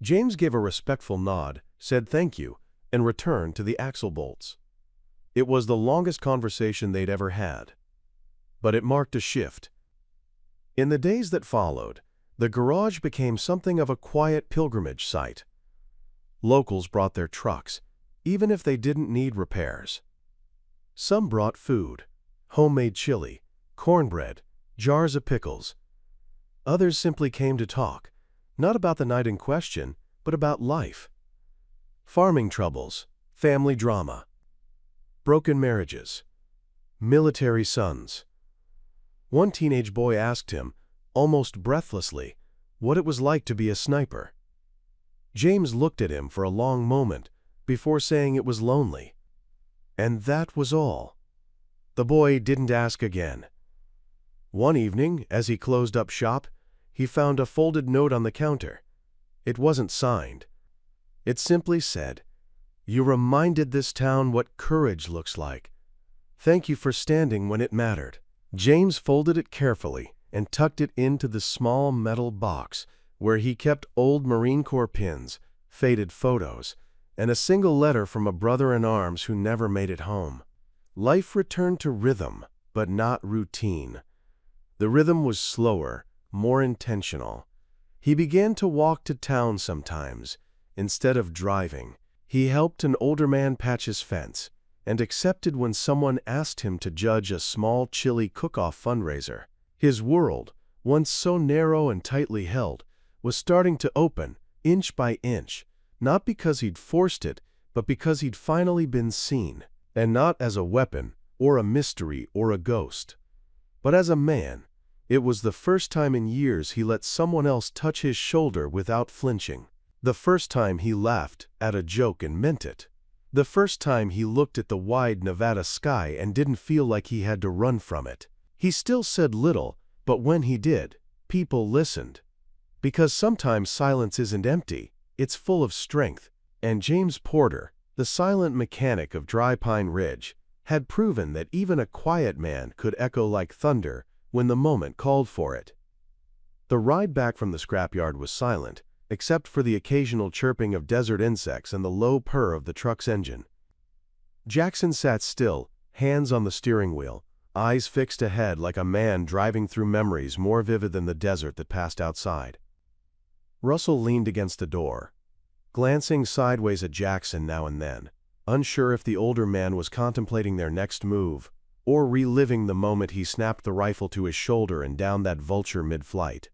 James gave a respectful nod, said thank you, and returned to the axle bolts. It was the longest conversation they'd ever had. But it marked a shift. In the days that followed, the garage became something of a quiet pilgrimage site. Locals brought their trucks, even if they didn't need repairs. Some brought food, homemade chili, cornbread, jars of pickles. Others simply came to talk, not about the night in question, but about life. Farming troubles, family drama, broken marriages, military sons. One teenage boy asked him, almost breathlessly, what it was like to be a sniper. James looked at him for a long moment before saying it was lonely. And that was all. The boy didn't ask again. One evening, as he closed up shop, he found a folded note on the counter. It wasn't signed. It simply said, "You reminded this town what courage looks like. Thank you for standing when it mattered." James folded it carefully and tucked it into the small metal box where he kept old Marine Corps pins, faded photos, and a single letter from a brother-in-arms who never made it home. Life returned to rhythm, but not routine. The rhythm was slower, more intentional. He began to walk to town sometimes, instead of driving. He helped an older man patch his fence, and accepted when someone asked him to judge a small chili cook-off fundraiser. His world, once so narrow and tightly held, was starting to open, inch by inch, not because he'd forced it, but because he'd finally been seen, and not as a weapon, or a mystery, or a ghost, but as a man. It was the first time in years he let someone else touch his shoulder without flinching. The first time he laughed at a joke and meant it. The first time he looked at the wide Nevada sky and didn't feel like he had to run from it. He still said little, but when he did, people listened. Because sometimes silence isn't empty, it's full of strength. And James Porter, the silent mechanic of Dry Pine Ridge, had proven that even a quiet man could echo like thunder when the moment called for it. The ride back from the scrapyard was silent, except for the occasional chirping of desert insects and the low purr of the truck's engine. Jackson sat still, hands on the steering wheel, eyes fixed ahead like a man driving through memories more vivid than the desert that passed outside. Russell leaned against the door, glancing sideways at Jackson now and then, unsure if the older man was contemplating their next move or reliving the moment he snapped the rifle to his shoulder and downed that vulture mid-flight.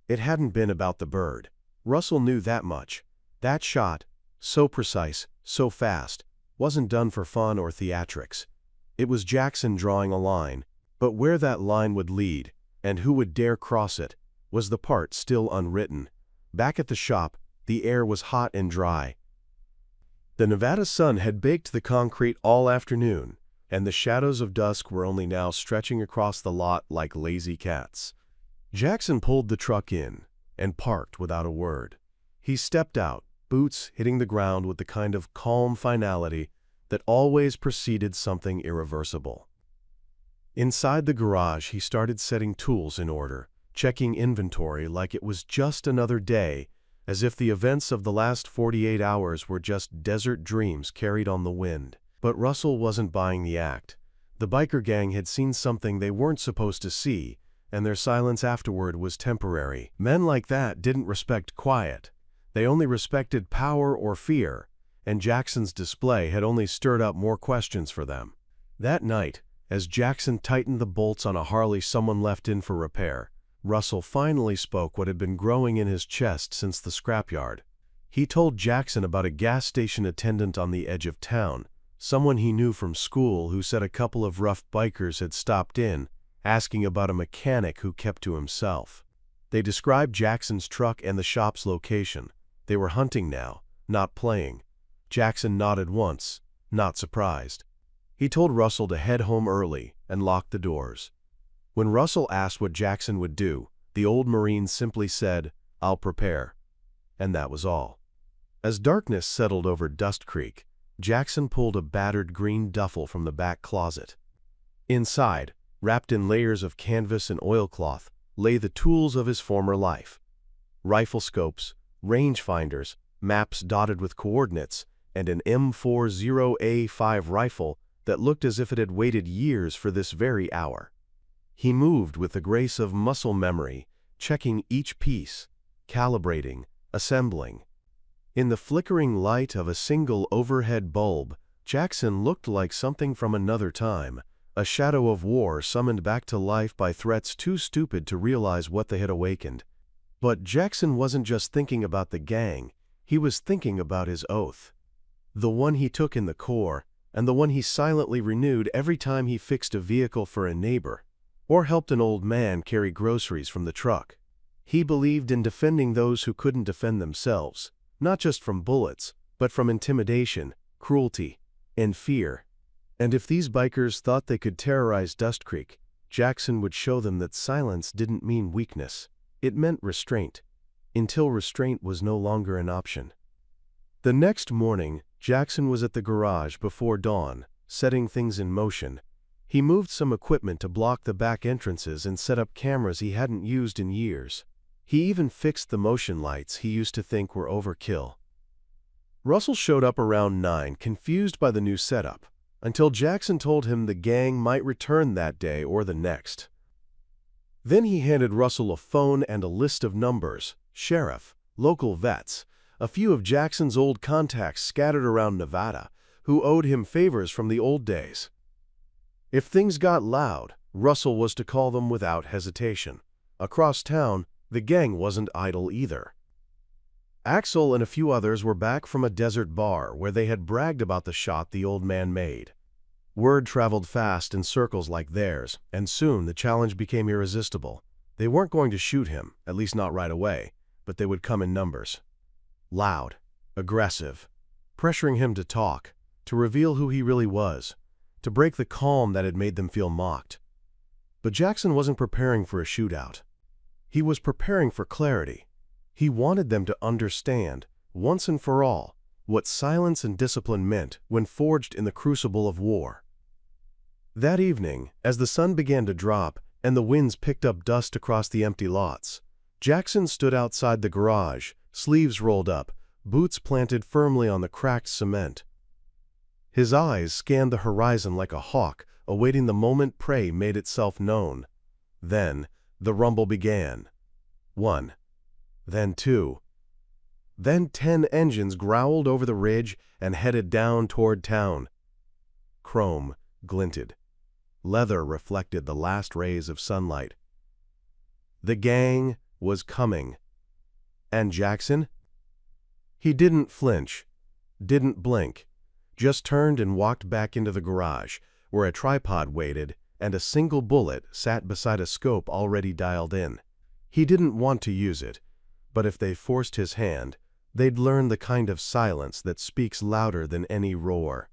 It hadn't been about the bird. Russell knew that much. That shot, so precise, so fast, wasn't done for fun or theatrics. It was Jackson drawing a line, but where that line would lead, and who would dare cross it, was the part still unwritten. Back at the shop, the air was hot and dry. The Nevada sun had baked the concrete all afternoon, and the shadows of dusk were only now stretching across the lot like lazy cats. Jackson pulled the truck in and parked without a word. He stepped out, boots hitting the ground with the kind of calm finality that always preceded something irreversible. Inside the garage, he started setting tools in order, checking inventory like it was just another day, as if the events of the last 48 hours were just desert dreams carried on the wind. But Russell wasn't buying the act. The biker gang had seen something they weren't supposed to see, and their silence afterward was temporary. Men like that didn't respect quiet. They only respected power or fear, and Jackson's display had only stirred up more questions for them. That night, as Jackson tightened the bolts on a Harley someone left in for repair, Russell finally spoke what had been growing in his chest since the scrapyard. He told Jackson about a gas station attendant on the edge of town, someone he knew from school who said a couple of rough bikers had stopped in, asking about a mechanic who kept to himself. They described Jackson's truck and the shop's location. They were hunting now, not playing. Jackson nodded once, not surprised. He told Russell to head home early and lock the doors. When Russell asked what Jackson would do, the old Marine simply said, "I'll prepare." And that was all. As darkness settled over Dust Creek, Jackson pulled a battered green duffel from the back closet. Inside, wrapped in layers of canvas and oilcloth, lay the tools of his former life. Rifle scopes, rangefinders, maps dotted with coordinates, and an M40A5 rifle that looked as if it had waited years for this very hour. He moved with the grace of muscle memory, checking each piece, calibrating, assembling. In the flickering light of a single overhead bulb, Jackson looked like something from another time, a shadow of war summoned back to life by threats too stupid to realize what they had awakened. But Jackson wasn't just thinking about the gang, he was thinking about his oath. The one he took in the Corps, and the one he silently renewed every time he fixed a vehicle for a neighbor, or helped an old man carry groceries from the truck. He believed in defending those who couldn't defend themselves, not just from bullets, but from intimidation, cruelty, and fear. And if these bikers thought they could terrorize Dust Creek, Jackson would show them that silence didn't mean weakness. It meant restraint, until restraint was no longer an option. The next morning, Jackson was at the garage before dawn, setting things in motion. He moved some equipment to block the back entrances and set up cameras he hadn't used in years. He even fixed the motion lights he used to think were overkill. Russell showed up around 9, confused by the new setup, until Jackson told him the gang might return that day or the next. Then he handed Russell a phone and a list of numbers: sheriff, local vets, a few of Jackson's old contacts scattered around Nevada, who owed him favors from the old days. If things got loud, Russell was to call them without hesitation. Across town, the gang wasn't idle either. Axel and a few others were back from a desert bar where they had bragged about the shot the old man made. Word traveled fast in circles like theirs, and soon the challenge became irresistible. They weren't going to shoot him, at least not right away, but they would come in numbers. Loud, aggressive, pressuring him to talk, to reveal who he really was, to break the calm that had made them feel mocked. But Jackson wasn't preparing for a shootout. He was preparing for clarity. He wanted them to understand, once and for all, what silence and discipline meant when forged in the crucible of war. That evening, as the sun began to drop and the winds picked up dust across the empty lots, Jackson stood outside the garage, sleeves rolled up, boots planted firmly on the cracked cement. His eyes scanned the horizon like a hawk, awaiting the moment prey made itself known. Then, the rumble began. 1. Then 2. Then 10 engines growled over the ridge and headed down toward town. Chrome glinted. Leather reflected the last rays of sunlight. The gang was coming. And Jackson? He didn't flinch, didn't blink, just turned and walked back into the garage, where a tripod waited and a single bullet sat beside a scope already dialed in. He didn't want to use it, but if they forced his hand, they'd learn the kind of silence that speaks louder than any roar.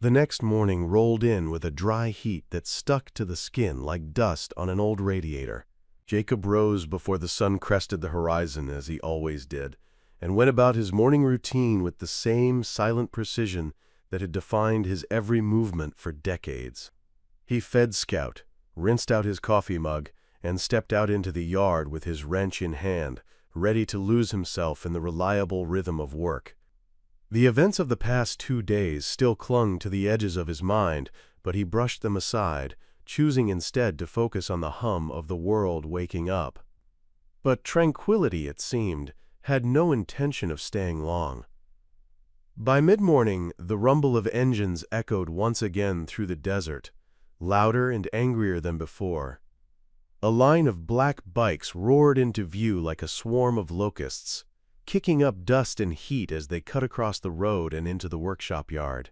The next morning rolled in with a dry heat that stuck to the skin like dust on an old radiator. Jacob rose before the sun crested the horizon, as he always did, and went about his morning routine with the same silent precision that had defined his every movement for decades. He fed Scout, rinsed out his coffee mug, and stepped out into the yard with his wrench in hand, ready to lose himself in the reliable rhythm of work. The events of the past 2 days still clung to the edges of his mind, but he brushed them aside, choosing instead to focus on the hum of the world waking up. But tranquility, it seemed, had no intention of staying long. By mid-morning, the rumble of engines echoed once again through the desert, louder and angrier than before. A line of black bikes roared into view like a swarm of locusts, kicking up dust and heat as they cut across the road and into the workshop yard.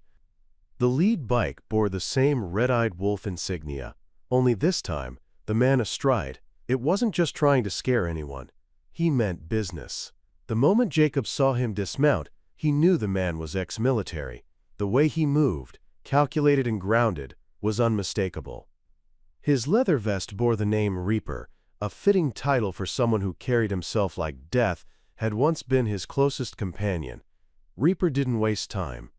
The lead bike bore the same red-eyed wolf insignia, only this time, the man astride, it wasn't just trying to scare anyone. He meant business. The moment Jacob saw him dismount, he knew the man was ex-military. The way he moved, calculated and grounded, was unmistakable. His leather vest bore the name Reaper, a fitting title for someone who carried himself like death had once been his closest companion. Reaper didn't waste time.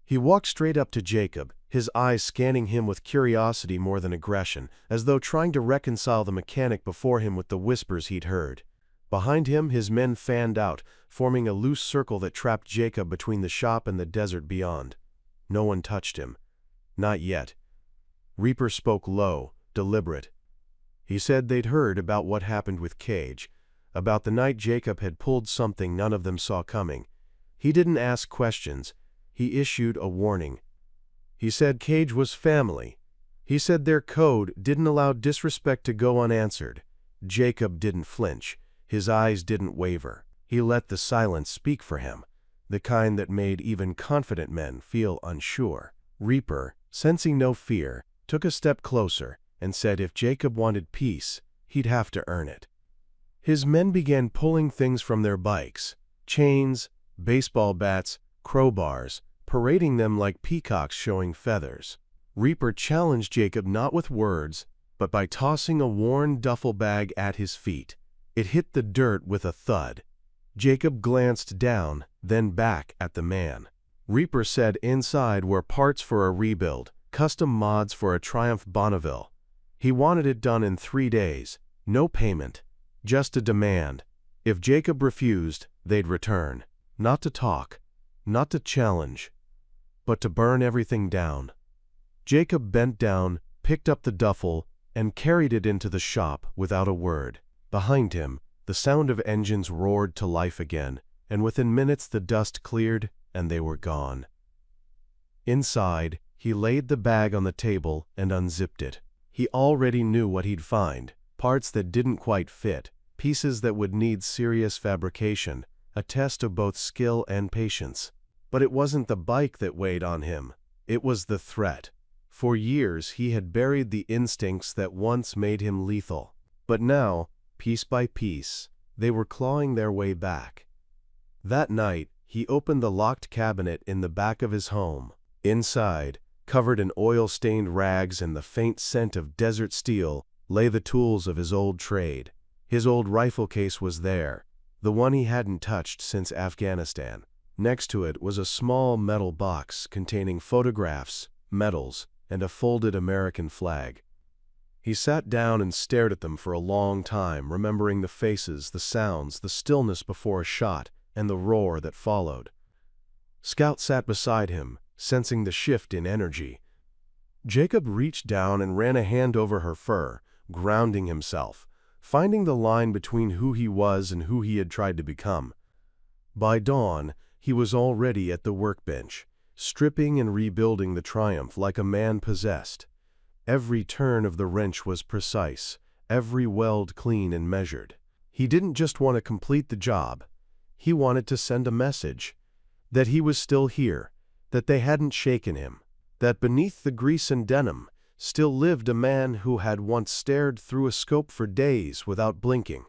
He walked straight up to Jacob, his eyes scanning him with curiosity more than aggression, as though trying to reconcile the mechanic before him with the whispers he'd heard. Behind him, his men fanned out, forming a loose circle that trapped Jacob between the shop and the desert beyond. No one touched him. Not yet. Reaper spoke low, deliberate. He said they'd heard about what happened with Cage, about the night Jacob had pulled something none of them saw coming. He didn't ask questions. He issued a warning. He said Cage was family. He said their code didn't allow disrespect to go unanswered. Jacob didn't flinch. His eyes didn't waver. He let the silence speak for him, the kind that made even confident men feel unsure. Reaper, sensing no fear, took a step closer and said if Jacob wanted peace, he'd have to earn it. His men began pulling things from their bikes, chains, baseball bats, crowbars, parading them like peacocks showing feathers. Reaper challenged Jacob not with words, but by tossing a worn duffel bag at his feet. It hit the dirt with a thud. Jacob glanced down, then back at the man. Reaper said inside were parts for a rebuild, custom mods for a Triumph Bonneville. He wanted it done in 3 days, no payment, just a demand. If Jacob refused, they'd return, not to talk, not to challenge, but to burn everything down. Jacob bent down, picked up the duffel, and carried it into the shop without a word. Behind him, the sound of engines roared to life again, and within minutes the dust cleared and they were gone. Inside, he laid the bag on the table and unzipped it. He already knew what he'd find: parts that didn't quite fit, pieces that would need serious fabrication, a test of both skill and patience. But it wasn't the bike that weighed on him. It was the threat. For years he had buried the instincts that once made him lethal. But now, piece by piece, they were clawing their way back. That night, he opened the locked cabinet in the back of his home. Inside, covered in oil-stained rags and the faint scent of desert steel, lay the tools of his old trade. His old rifle case was there, the one he hadn't touched since Afghanistan. Next to it was a small metal box containing photographs, medals, and a folded American flag. He sat down and stared at them for a long time, remembering the faces, the sounds, the stillness before a shot, and the roar that followed. Scout sat beside him, sensing the shift in energy. Jacob reached down and ran a hand over her fur, grounding himself, finding the line between who he was and who he had tried to become. By dawn, he was already at the workbench, stripping and rebuilding the Triumph like a man possessed. Every turn of the wrench was precise, every weld clean and measured. He didn't just want to complete the job. He wanted to send a message: that he was still here, that they hadn't shaken him, that beneath the grease and denim still lived a man who had once stared through a scope for days without blinking,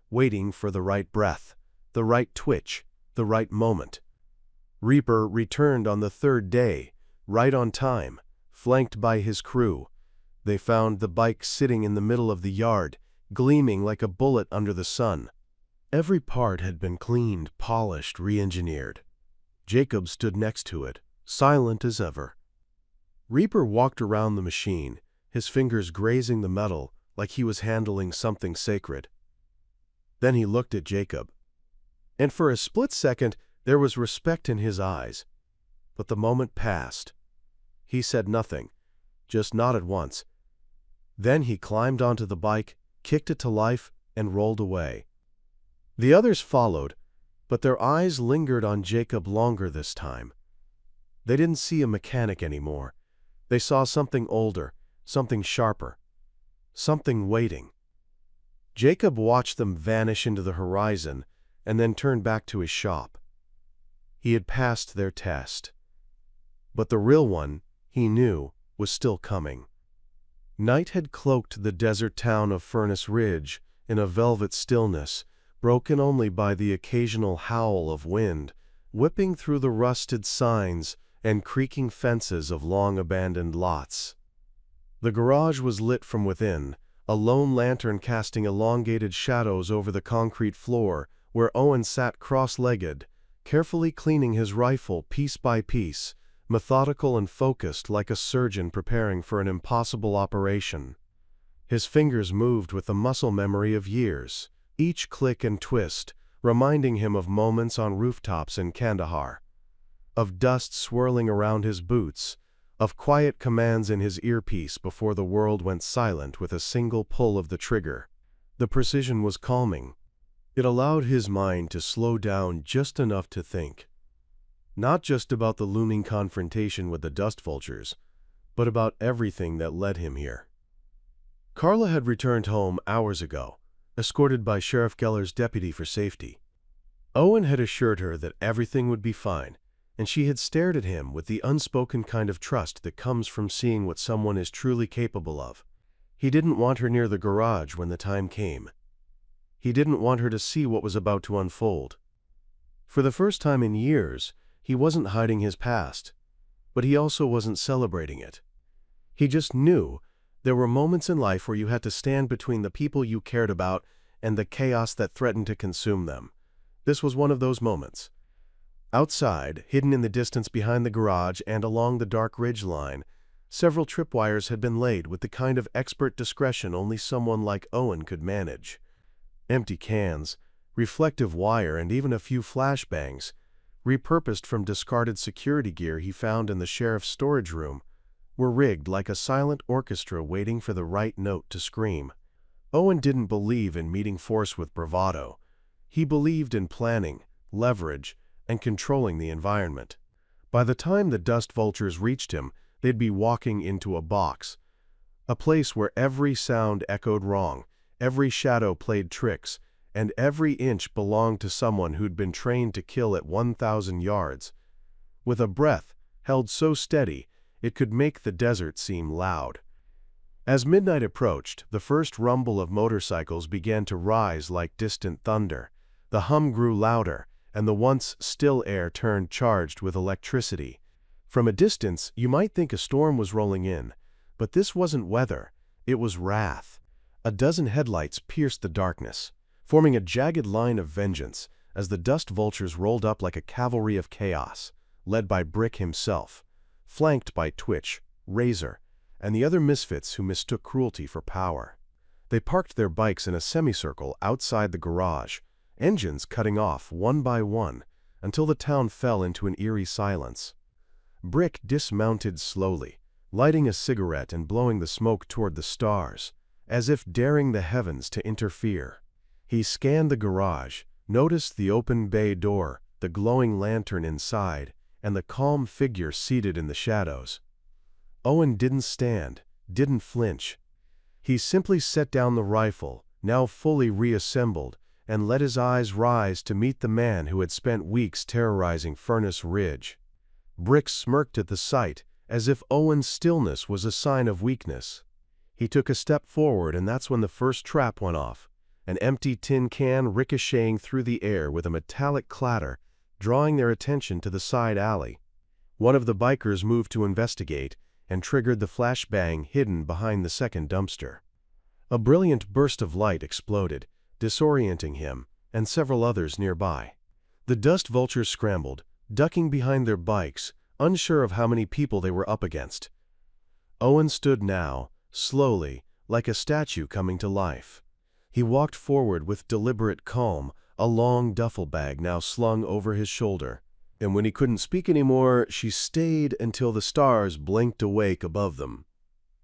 waiting for the right breath, the right twitch, the right moment. Reaper returned on the third day, right on time, flanked by his crew. They found the bike sitting in the middle of the yard, gleaming like a bullet under the sun. Every part had been cleaned, polished, re-engineered. Jacob stood next to it, silent as ever. Reaper walked around the machine, his fingers grazing the metal like he was handling something sacred. Then he looked at Jacob. And for a split second, there was respect in his eyes. But the moment passed. He said nothing, just nodded once. Then he climbed onto the bike, kicked it to life, and rolled away. The others followed, but their eyes lingered on Jacob longer this time. They didn't see a mechanic anymore. They saw something older, something sharper, something waiting. Jacob watched them vanish into the horizon and then turned back to his shop. He had passed their test. But the real one, he knew, was still coming. Night had cloaked the desert town of Furnace Ridge in a velvet stillness, broken only by the occasional howl of wind, whipping through the rusted signs and creaking fences of long-abandoned lots. The garage was lit from within, a lone lantern casting elongated shadows over the concrete floor where Owen sat cross-legged, carefully cleaning his rifle piece by piece, methodical and focused like a surgeon preparing for an impossible operation. His fingers moved with the muscle memory of years, each click and twist reminding him of moments on rooftops in Kandahar, of dust swirling around his boots, of quiet commands in his earpiece before the world went silent with a single pull of the trigger. The precision was calming. It allowed his mind to slow down just enough to think. Not just about the looming confrontation with the dust vultures, but about everything that led him here. Carla had returned home hours ago, escorted by Sheriff Geller's deputy for safety. Owen had assured her that everything would be fine, and she had stared at him with the unspoken kind of trust that comes from seeing what someone is truly capable of. He didn't want her near the garage when the time came. He didn't want her to see what was about to unfold. For the first time in years, he wasn't hiding his past, but he also wasn't celebrating it. He just knew there were moments in life where you had to stand between the people you cared about and the chaos that threatened to consume them. This was one of those moments. Outside, hidden in the distance behind the garage and along the dark ridge line, several tripwires had been laid with the kind of expert discretion only someone like Owen could manage. Empty cans, reflective wire, and even a few flashbangs, repurposed from discarded security gear he found in the sheriff's storage room, were rigged like a silent orchestra waiting for the right note to scream. Owen didn't believe in meeting force with bravado. He believed in planning, leverage, and controlling the environment. By the time the dust vultures reached him, they'd be walking into a box, a place where every sound echoed wrong, every shadow played tricks, and every inch belonged to someone who'd been trained to kill at 1,000 yards. With a breath held so steady, it could make the desert seem loud. As midnight approached, the first rumble of motorcycles began to rise like distant thunder. The hum grew louder, and the once still air turned charged with electricity. From a distance, you might think a storm was rolling in, but this wasn't weather, it was wrath. A dozen headlights pierced the darkness, forming a jagged line of vengeance as the dust vultures rolled up like a cavalry of chaos, led by Brick himself, flanked by Twitch, Razor, and the other misfits who mistook cruelty for power. They parked their bikes in a semicircle outside the garage, engines cutting off one by one until the town fell into an eerie silence. Brick dismounted slowly, lighting a cigarette and blowing the smoke toward the stars, as if daring the heavens to interfere. He scanned the garage, noticed the open bay door, the glowing lantern inside, and the calm figure seated in the shadows. Owen didn't stand, didn't flinch. He simply set down the rifle, now fully reassembled, and let his eyes rise to meet the man who had spent weeks terrorizing Furnace Ridge. Brick smirked at the sight, as if Owen's stillness was a sign of weakness. He took a step forward, and that's when the first trap went off, an empty tin can ricocheting through the air with a metallic clatter, drawing their attention to the side alley. One of the bikers moved to investigate and triggered the flashbang hidden behind the second dumpster. A brilliant burst of light exploded, disorienting him and several others nearby. The dust vultures scrambled, ducking behind their bikes, unsure of how many people they were up against. Owen stood now, slowly, like a statue coming to life. He walked forward with deliberate calm, a long duffel bag now slung over his shoulder. And when he couldn't speak anymore, she stayed until the stars blinked awake above them.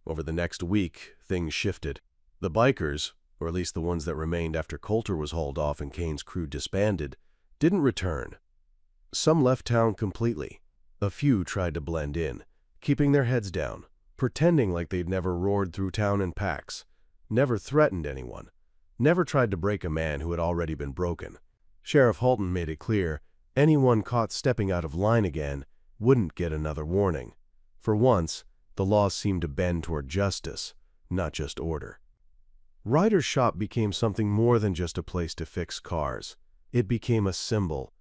Over the next week, things shifted. The bikers, or at least the ones that remained after Coulter was hauled off and Kane's crew disbanded, didn't return. Some left town completely. A few tried to blend in, keeping their heads down, pretending like they'd never roared through town in packs, never threatened anyone, never tried to break a man who had already been broken. Sheriff Halton made it clear anyone caught stepping out of line again wouldn't get another warning. For once, the law seemed to bend toward justice, not just order. Ryder's shop became something more than just a place to fix cars. It became a symbol.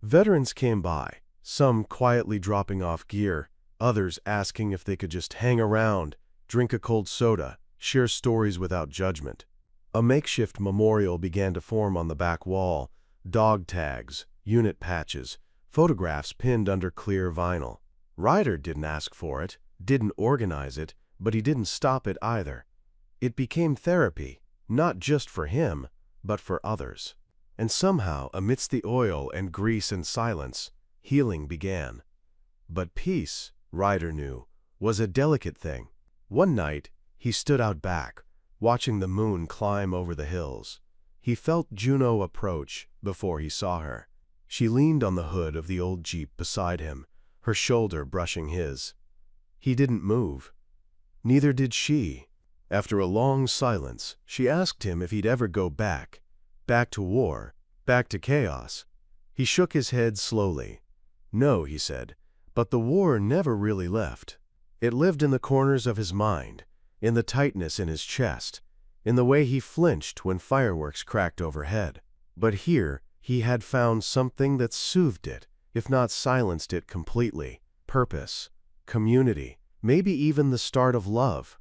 Veterans came by, some quietly dropping off gear, others asking if they could just hang around, drink a cold soda, share stories without judgment. A makeshift memorial began to form on the back wall, dog tags, unit patches, photographs pinned under clear vinyl. Ryder didn't ask for it, didn't organize it, but he didn't stop it either. It became therapy, not just for him, but for others. And somehow, amidst the oil and grease and silence, healing began. But peace, Ryder knew, was a delicate thing. One night, he stood out back, watching the moon climb over the hills. He felt Juno approach before he saw her. She leaned on the hood of the old Jeep beside him, her shoulder brushing his. He didn't move. Neither did she. After a long silence, she asked him if he'd ever go back. Back to war, back to chaos. He shook his head slowly. No, he said, but the war never really left. It lived in the corners of his mind, in the tightness in his chest, in the way he flinched when fireworks cracked overhead. But here, he had found something that soothed it, if not silenced it completely. Purpose, community, maybe even the start of love.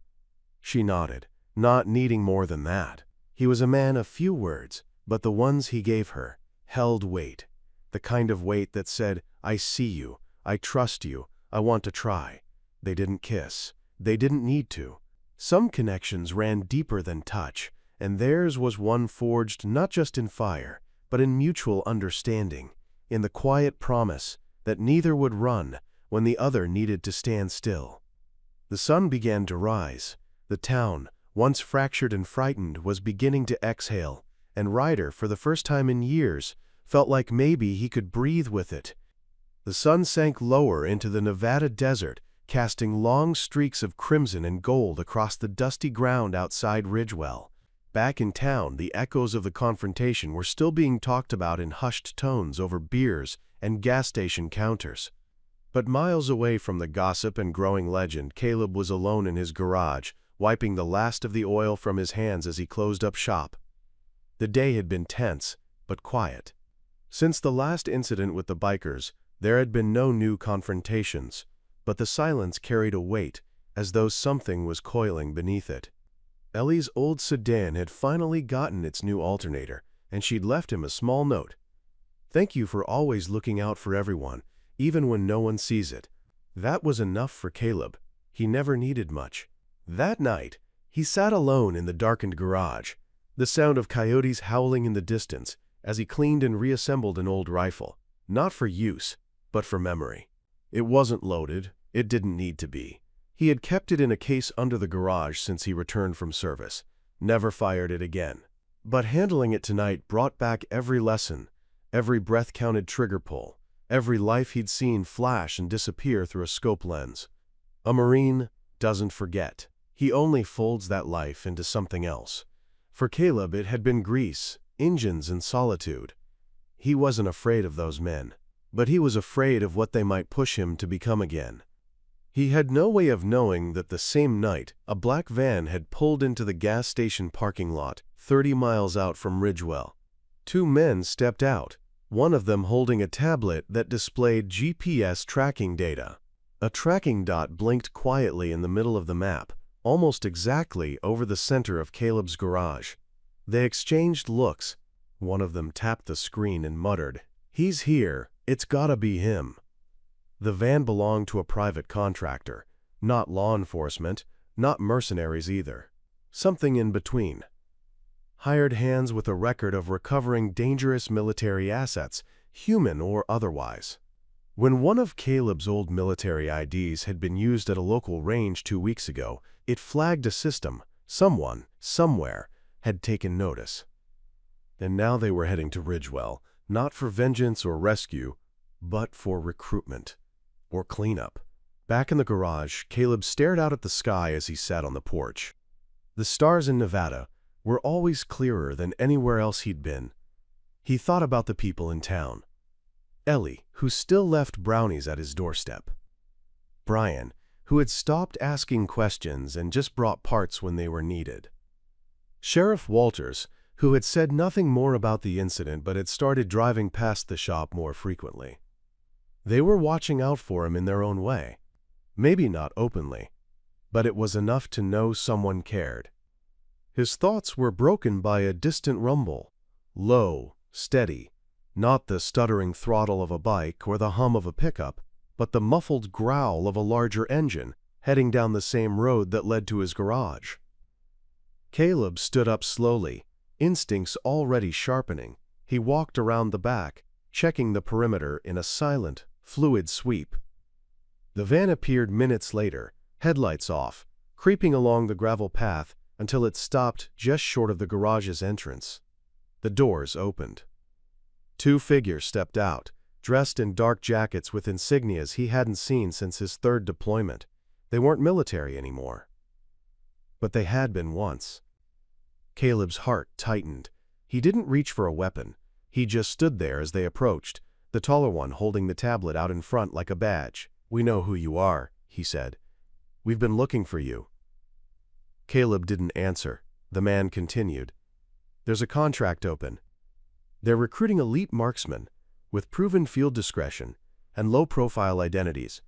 She nodded, not needing more than that. He was a man of few words, but the ones he gave her held weight. The kind of weight that said, I see you, I trust you, I want to try. They didn't kiss. They didn't need to. Some connections ran deeper than touch, and theirs was one forged not just in fire, but in mutual understanding, in the quiet promise that neither would run when the other needed to stand still. The sun began to rise. The town, once fractured and frightened, was beginning to exhale, and Ryder, for the first time in years, felt like maybe he could breathe with it. The sun sank lower into the Nevada desert, casting long streaks of crimson and gold across the dusty ground outside Ridgewell. Back in town, the echoes of the confrontation were still being talked about in hushed tones over beers and gas station counters. But miles away from the gossip and growing legend, Caleb was alone in his garage, wiping the last of the oil from his hands as he closed up shop. The day had been tense, but quiet. Since the last incident with the bikers, there had been no new confrontations, but the silence carried a weight, as though something was coiling beneath it. Ellie's old sedan had finally gotten its new alternator, and she'd left him a small note. "Thank you for always looking out for everyone, even when no one sees it." That was enough for Caleb. He never needed much. That night, he sat alone in the darkened garage, the sound of coyotes howling in the distance as he cleaned and reassembled an old rifle, not for use, but for memory. It wasn't loaded. It didn't need to be. He had kept it in a case under the garage since he returned from service, never fired it again. But handling it tonight brought back every lesson, every breath-counted trigger pull, every life he'd seen flash and disappear through a scope lens. A Marine doesn't forget. He only folds that life into something else. For Caleb, it had been grease, engines, and solitude. He wasn't afraid of those men, but he was afraid of what they might push him to become again. He had no way of knowing that the same night, a black van had pulled into the gas station parking lot 30 miles out from Ridgewell. Two men stepped out, one of them holding a tablet that displayed GPS tracking data. A tracking dot blinked quietly in the middle of the map, almost exactly over the center of Caleb's garage. They exchanged looks. One of them tapped the screen and muttered, "He's here. It's gotta be him." The van belonged to a private contractor, not law enforcement, not mercenaries either. Something in between. Hired hands with a record of recovering dangerous military assets, human or otherwise. When one of Caleb's old military IDs had been used at a local range 2 weeks ago, it flagged a system. Someone, somewhere, had taken notice. And now they were heading to Ridgewell, not for vengeance or rescue, but for recruitment. Or cleanup. Back in the garage, Caleb stared out at the sky as he sat on the porch. The stars in Nevada were always clearer than anywhere else he'd been. He thought about the people in town. Ellie, who still left brownies at his doorstep. Brian, who had stopped asking questions and just brought parts when they were needed. Sheriff Walters, who had said nothing more about the incident but had started driving past the shop more frequently. They were watching out for him in their own way. Maybe not openly, but it was enough to know someone cared. His thoughts were broken by a distant rumble, low, steady, not the stuttering throttle of a bike or the hum of a pickup, but the muffled growl of a larger engine heading down the same road that led to his garage. Caleb stood up slowly, instincts already sharpening. He walked around the back, checking the perimeter in a silent, fluid sweep. The van appeared minutes later, headlights off, creeping along the gravel path until it stopped just short of the garage's entrance. The doors opened. Two figures stepped out, dressed in dark jackets with insignias he hadn't seen since his third deployment. They weren't military anymore. But they had been once. Caleb's heart tightened. He didn't reach for a weapon. He just stood there as they approached, the taller one holding the tablet out in front like a badge. "We know who you are," he said. "We've been looking for you." Caleb didn't answer. The man continued. "There's a contract open. They're recruiting elite marksmen with proven field discretion and low-profile identities.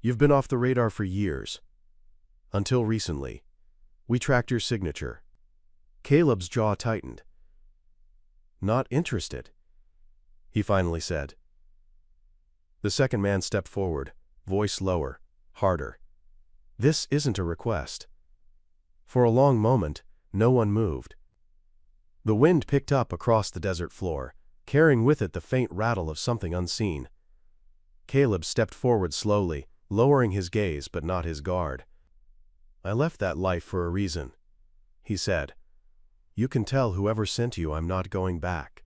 You've been off the radar for years. Until recently. We tracked your signature." Caleb's jaw tightened. "Not interested," he finally said. The second man stepped forward, voice lower, harder. "This isn't a request." For a long moment, no one moved. The wind picked up across the desert floor, carrying with it the faint rattle of something unseen. Caleb stepped forward slowly, lowering his gaze but not his guard. "I left that life for a reason," he said. "You can tell whoever sent you I'm not going back."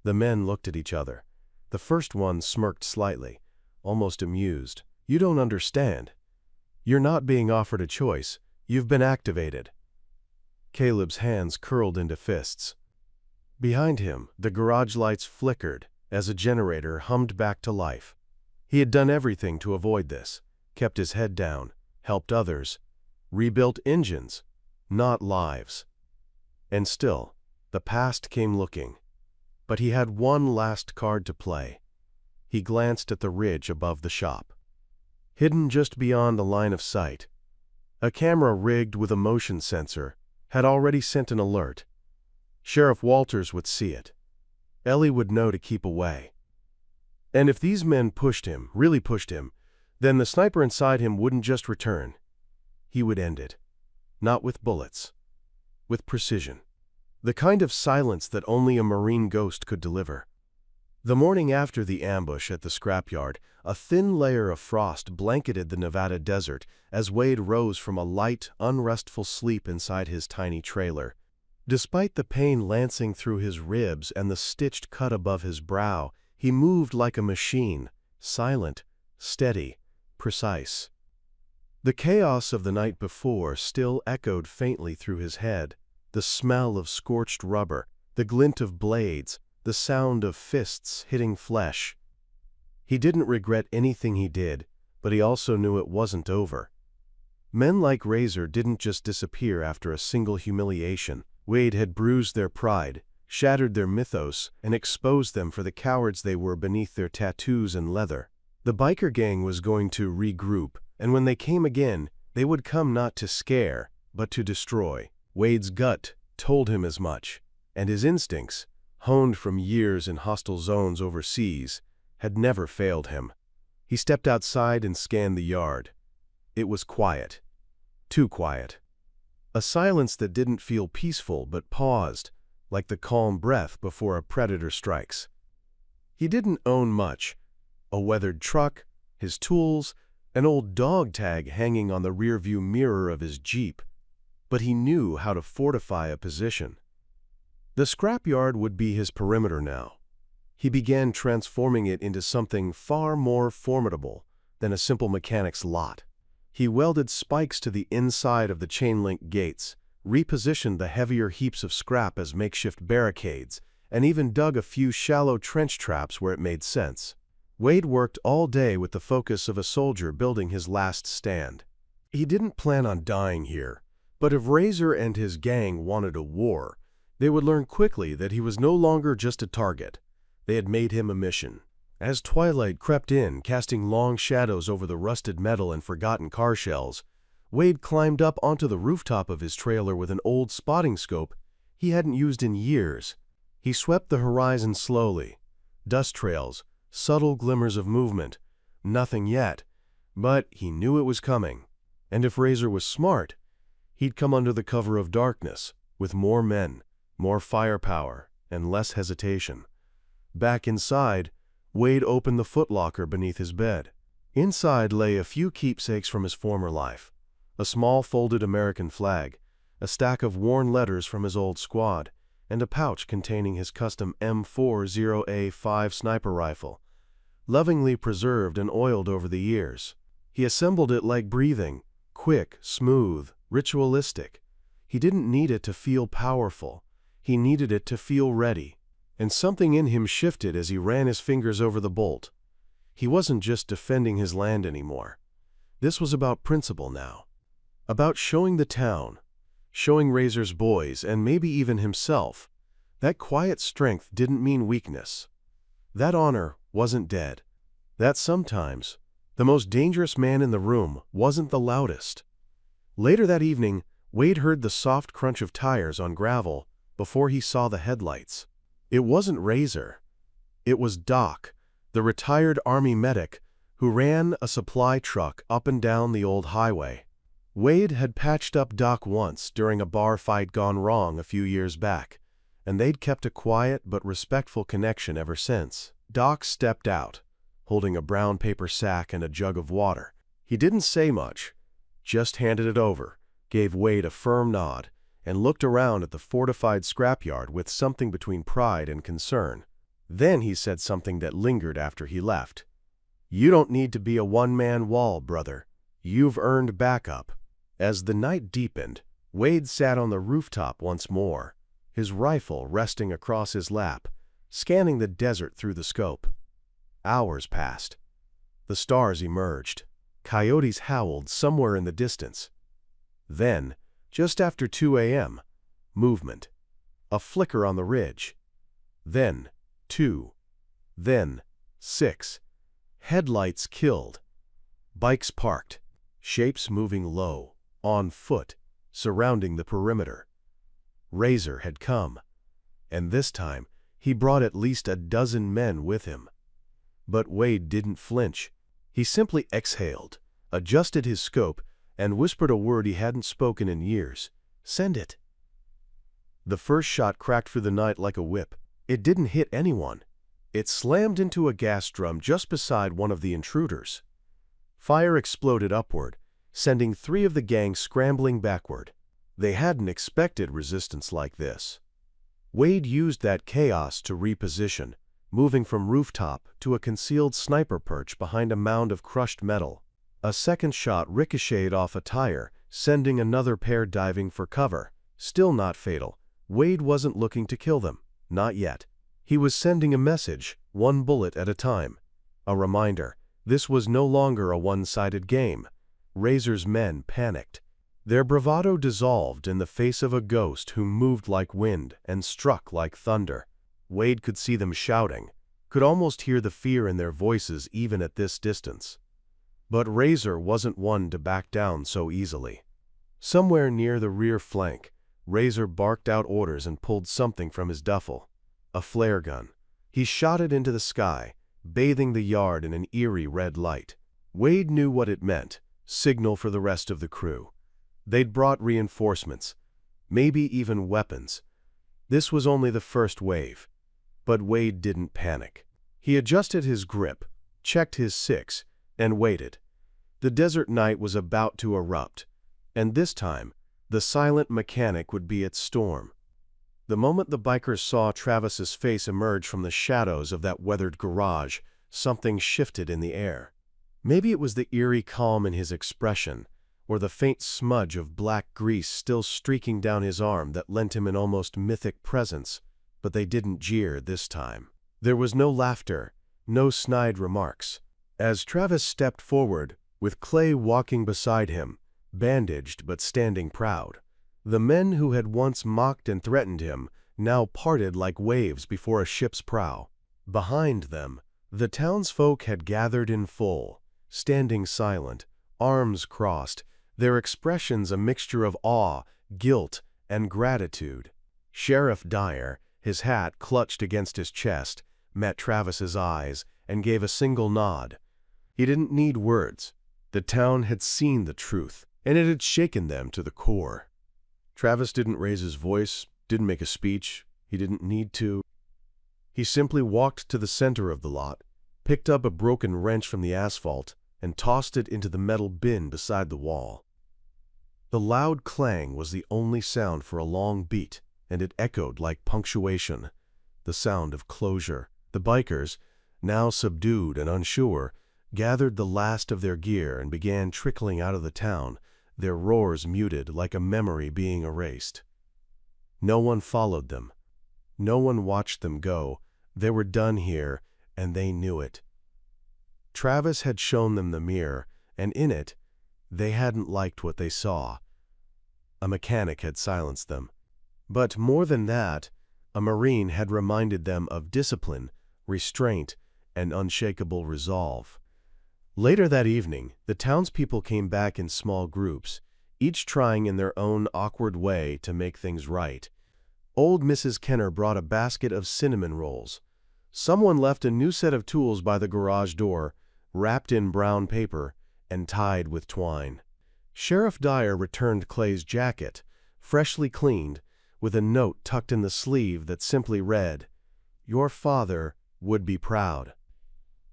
The men looked at each other. The first one smirked slightly, almost amused. "You don't understand. You're not being offered a choice. You've been activated." Caleb's hands curled into fists. Behind him, the garage lights flickered as a generator hummed back to life. He had done everything to avoid this, kept his head down, helped others, rebuilt engines, not lives. And still, the past came looking. But he had one last card to play. He glanced at the ridge above the shop. Hidden just beyond the line of sight, a camera rigged with a motion sensor had already sent an alert. Sheriff Walters would see it. Ellie would know to keep away. And if these men pushed him, really pushed him, then the sniper inside him wouldn't just return. He would end it. Not with bullets. With precision. The kind of silence that only a Marine ghost could deliver. The morning after the ambush at the scrapyard, a thin layer of frost blanketed the Nevada desert as Wade rose from a light, unrestful sleep inside his tiny trailer. Despite the pain lancing through his ribs and the stitched cut above his brow, he moved like a machine, silent, steady, precise. The chaos of the night before still echoed faintly through his head, the smell of scorched rubber, the glint of blades, the sound of fists hitting flesh. He didn't regret anything he did, but he also knew it wasn't over. Men like Razor didn't just disappear after a single humiliation. Wade had bruised their pride, shattered their mythos, and exposed them for the cowards they were beneath their tattoos and leather. The biker gang was going to regroup, and when they came again, they would come not to scare, but to destroy. Wade's gut told him as much, and his instincts, honed from years in hostile zones overseas, had never failed him. He stepped outside and scanned the yard. It was quiet. Too quiet. A silence that didn't feel peaceful but paused, like the calm breath before a predator strikes. He didn't own much. A weathered truck, his tools, an old dog tag hanging on the rearview mirror of his Jeep. But he knew how to fortify a position. The scrapyard would be his perimeter now. He began transforming it into something far more formidable than a simple mechanic's lot. He welded spikes to the inside of the chain-link gates, repositioned the heavier heaps of scrap as makeshift barricades, and even dug a few shallow trench traps where it made sense. Wade worked all day with the focus of a soldier building his last stand. He didn't plan on dying here, but if Razor and his gang wanted a war, they would learn quickly that he was no longer just a target. They had made him a mission. As twilight crept in, casting long shadows over the rusted metal and forgotten car shells, Wade climbed up onto the rooftop of his trailer with an old spotting scope he hadn't used in years. He swept the horizon slowly. Dust trails, subtle glimmers of movement. Nothing yet, but he knew it was coming. And if Razor was smart, he'd come under the cover of darkness, with more men, more firepower, and less hesitation. Back inside, Wade opened the footlocker beneath his bed. Inside lay a few keepsakes from his former life. A small folded American flag, a stack of worn letters from his old squad, and a pouch containing his custom M40A5 sniper rifle, lovingly preserved and oiled over the years. He assembled it like breathing, quick, smooth, ritualistic. He didn't need it to feel powerful. He needed it to feel ready. And something in him shifted as he ran his fingers over the bolt. He wasn't just defending his land anymore. This was about principle now. About showing the town, showing Razor's boys, and maybe even himself, that quiet strength didn't mean weakness. That honor wasn't dead. That sometimes the most dangerous man in the room wasn't the loudest. Later that evening, Wade heard the soft crunch of tires on gravel before he saw the headlights. It wasn't Razor. It was Doc, the retired Army medic who ran a supply truck up and down the old highway. Wade had patched up Doc once during a bar fight gone wrong a few years back, and they'd kept a quiet but respectful connection ever since. Doc stepped out, holding a brown paper sack and a jug of water. He didn't say much, just handed it over, gave Wade a firm nod, and looked around at the fortified scrapyard with something between pride and concern. Then he said something that lingered after he left. "You don't need to be a one-man wall, brother. You've earned backup." As the night deepened, Wade sat on the rooftop once more, his rifle resting across his lap, scanning the desert through the scope. Hours passed. The stars emerged. Coyotes howled somewhere in the distance. Then, just after 2 a.m., movement. A flicker on the ridge. Then 2. Then 6. Headlights killed. Bikes parked. Shapes moving low, on foot, surrounding the perimeter. Razor had come, and this time he brought at least a dozen men with him. But Wade didn't flinch. He simply exhaled, adjusted his scope, and whispered a word he hadn't spoken in years. "Send it." The first shot cracked through the night like a whip. It didn't hit anyone. It slammed into a gas drum just beside one of the intruders. Fire exploded upward, sending 3 of the gang scrambling backward. They hadn't expected resistance like this. Wade used that chaos to reposition, moving from rooftop to a concealed sniper perch behind a mound of crushed metal. A second shot ricocheted off a tire, sending another pair diving for cover. Still not fatal. Wade wasn't looking to kill them. Not yet. He was sending a message, one bullet at a time. A reminder, this was no longer a one-sided game. Razor's men panicked. Their bravado dissolved in the face of a ghost who moved like wind and struck like thunder. Wade could see them shouting, could almost hear the fear in their voices even at this distance. But Razor wasn't one to back down so easily. Somewhere near the rear flank, Razor barked out orders and pulled something from his duffel. A flare gun. He shot it into the sky, bathing the yard in an eerie red light. Wade knew what it meant, signal for the rest of the crew. They'd brought reinforcements, maybe even weapons. This was only the first wave. But Wade didn't panic. He adjusted his grip, checked his 6, and waited. The desert night was about to erupt, and this time, the silent mechanic would be its storm. The moment the bikers saw Travis's face emerge from the shadows of that weathered garage, something shifted in the air. Maybe it was the eerie calm in his expression, or the faint smudge of black grease still streaking down his arm that lent him an almost mythic presence, but they didn't jeer this time. There was no laughter, no snide remarks. As Travis stepped forward, with Clay walking beside him, bandaged but standing proud, the men who had once mocked and threatened him now parted like waves before a ship's prow. Behind them, the townsfolk had gathered in full, standing silent, arms crossed, their expressions a mixture of awe, guilt, and gratitude. Sheriff Dyer, his hat clutched against his chest, met Travis's eyes and gave a single nod. He didn't need words. The town had seen the truth, and it had shaken them to the core. Travis didn't raise his voice, didn't make a speech. He didn't need to. He simply walked to the center of the lot, picked up a broken wrench from the asphalt, and tossed it into the metal bin beside the wall. The loud clang was the only sound for a long beat, and it echoed like punctuation, the sound of closure. The bikers, now subdued and unsure, gathered the last of their gear and began trickling out of the town, their roars muted like a memory being erased. No one followed them. No one watched them go. They were done here, and they knew it. Travis had shown them the mirror, and in it, they hadn't liked what they saw. A mechanic had silenced them. But more than that, a Marine had reminded them of discipline, restraint, and unshakable resolve. Later that evening, the townspeople came back in small groups, each trying in their own awkward way to make things right. Old Mrs. Kenner brought a basket of cinnamon rolls. Someone left a new set of tools by the garage door, wrapped in brown paper and tied with twine. Sheriff Dyer returned Clay's jacket, freshly cleaned, with a note tucked in the sleeve that simply read, "Your father would be proud."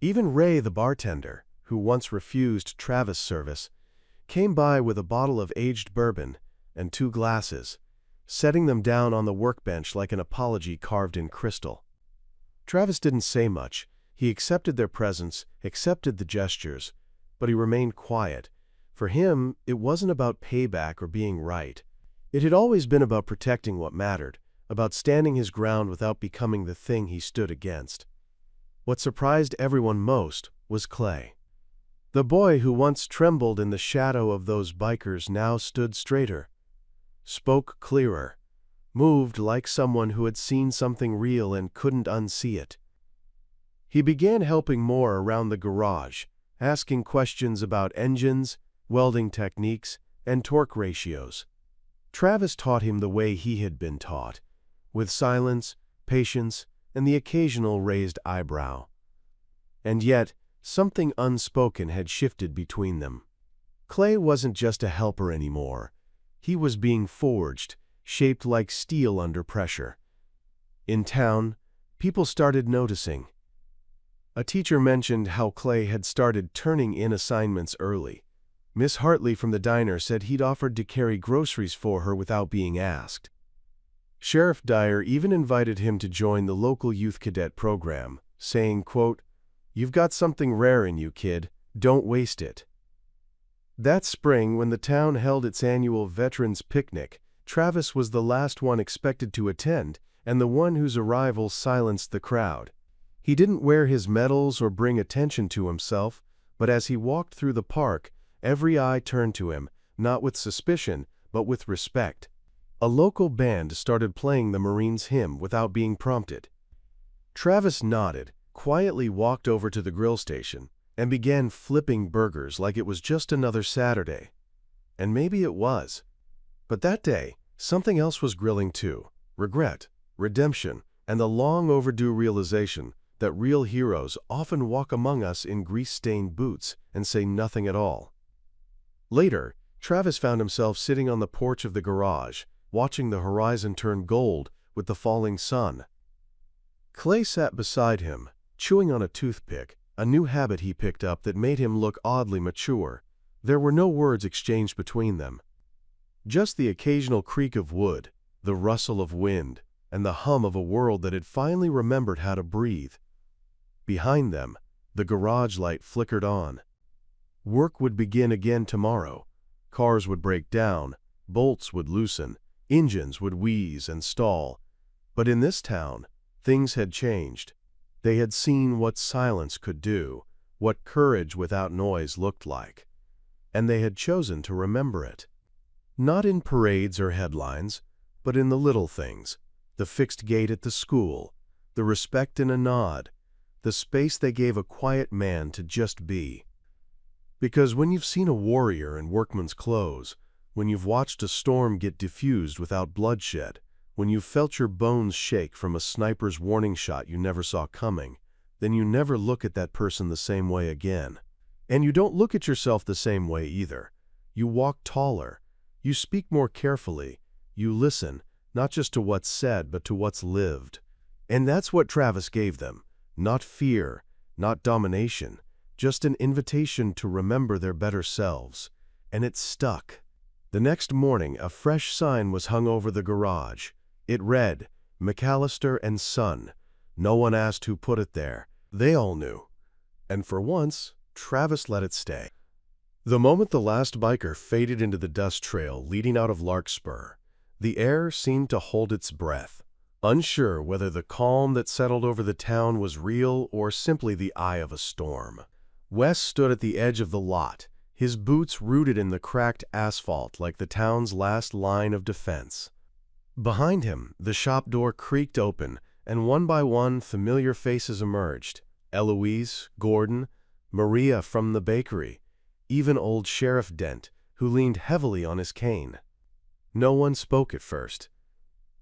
Even Ray, the bartender, who once refused Travis service, came by with a bottle of aged bourbon and 2 glasses, setting them down on the workbench like an apology carved in crystal. Travis didn't say much. He accepted their presence, accepted the gestures, but he remained quiet. For him, it wasn't about payback or being right. It had always been about protecting what mattered, about standing his ground without becoming the thing he stood against. What surprised everyone most was Clay. The boy who once trembled in the shadow of those bikers now stood straighter, spoke clearer, moved like someone who had seen something real and couldn't unsee it. He began helping more around the garage, asking questions about engines, welding techniques, and torque ratios. Travis taught him the way he had been taught, with silence, patience, and the occasional raised eyebrow. And yet, something unspoken had shifted between them. Clay wasn't just a helper anymore. He was being forged, shaped like steel under pressure. In town, people started noticing. A teacher mentioned how Clay had started turning in assignments early. Miss Hartley from the diner said he'd offered to carry groceries for her without being asked. Sheriff Dyer even invited him to join the local youth cadet program, saying, quote, "You've got something rare in you, kid. Don't waste it." That spring, when the town held its annual Veterans Picnic, Travis was the last one expected to attend and the one whose arrival silenced the crowd. He didn't wear his medals or bring attention to himself, but as he walked through the park, every eye turned to him, not with suspicion, but with respect. A local band started playing the Marines' hymn without being prompted. Travis nodded, quietly walked over to the grill station, and began flipping burgers like it was just another Saturday. And maybe it was. But that day, something else was grilling too: regret, redemption, and the long-overdue realization that real heroes often walk among us in grease-stained boots and say nothing at all. Later, Travis found himself sitting on the porch of the garage, watching the horizon turn gold with the falling sun. Clay sat beside him, chewing on a toothpick, a new habit he picked up that made him look oddly mature. There were no words exchanged between them. Just the occasional creak of wood, the rustle of wind, and the hum of a world that had finally remembered how to breathe. Behind them, the garage light flickered on. Work would begin again tomorrow. Cars would break down, bolts would loosen, engines would wheeze and stall. But in this town, things had changed. They had seen what silence could do, what courage without noise looked like. And they had chosen to remember it. Not in parades or headlines, but in the little things: the fixed gate at the school, the respect in a nod, the space they gave a quiet man to just be. Because when you've seen a warrior in workman's clothes, when you've watched a storm get diffused without bloodshed, when you've felt your bones shake from a sniper's warning shot you never saw coming, then you never look at that person the same way again. And you don't look at yourself the same way either. You walk taller. You speak more carefully. You listen, not just to what's said, but to what's lived. And that's what Travis gave them. Not fear, not domination, just an invitation to remember their better selves. And it stuck. The next morning, a fresh sign was hung over the garage. It read, "McAllister and Son." No one asked who put it there. They all knew. And for once, Travis let it stay. The moment the last biker faded into the dust trail leading out of Larkspur, the air seemed to hold its breath, unsure whether the calm that settled over the town was real or simply the eye of a storm. Wes stood at the edge of the lot, his boots rooted in the cracked asphalt like the town's last line of defense. Behind him, the shop door creaked open, and one by one familiar faces emerged: Eloise, Gordon, Maria from the bakery, even old Sheriff Dent, who leaned heavily on his cane. No one spoke at first.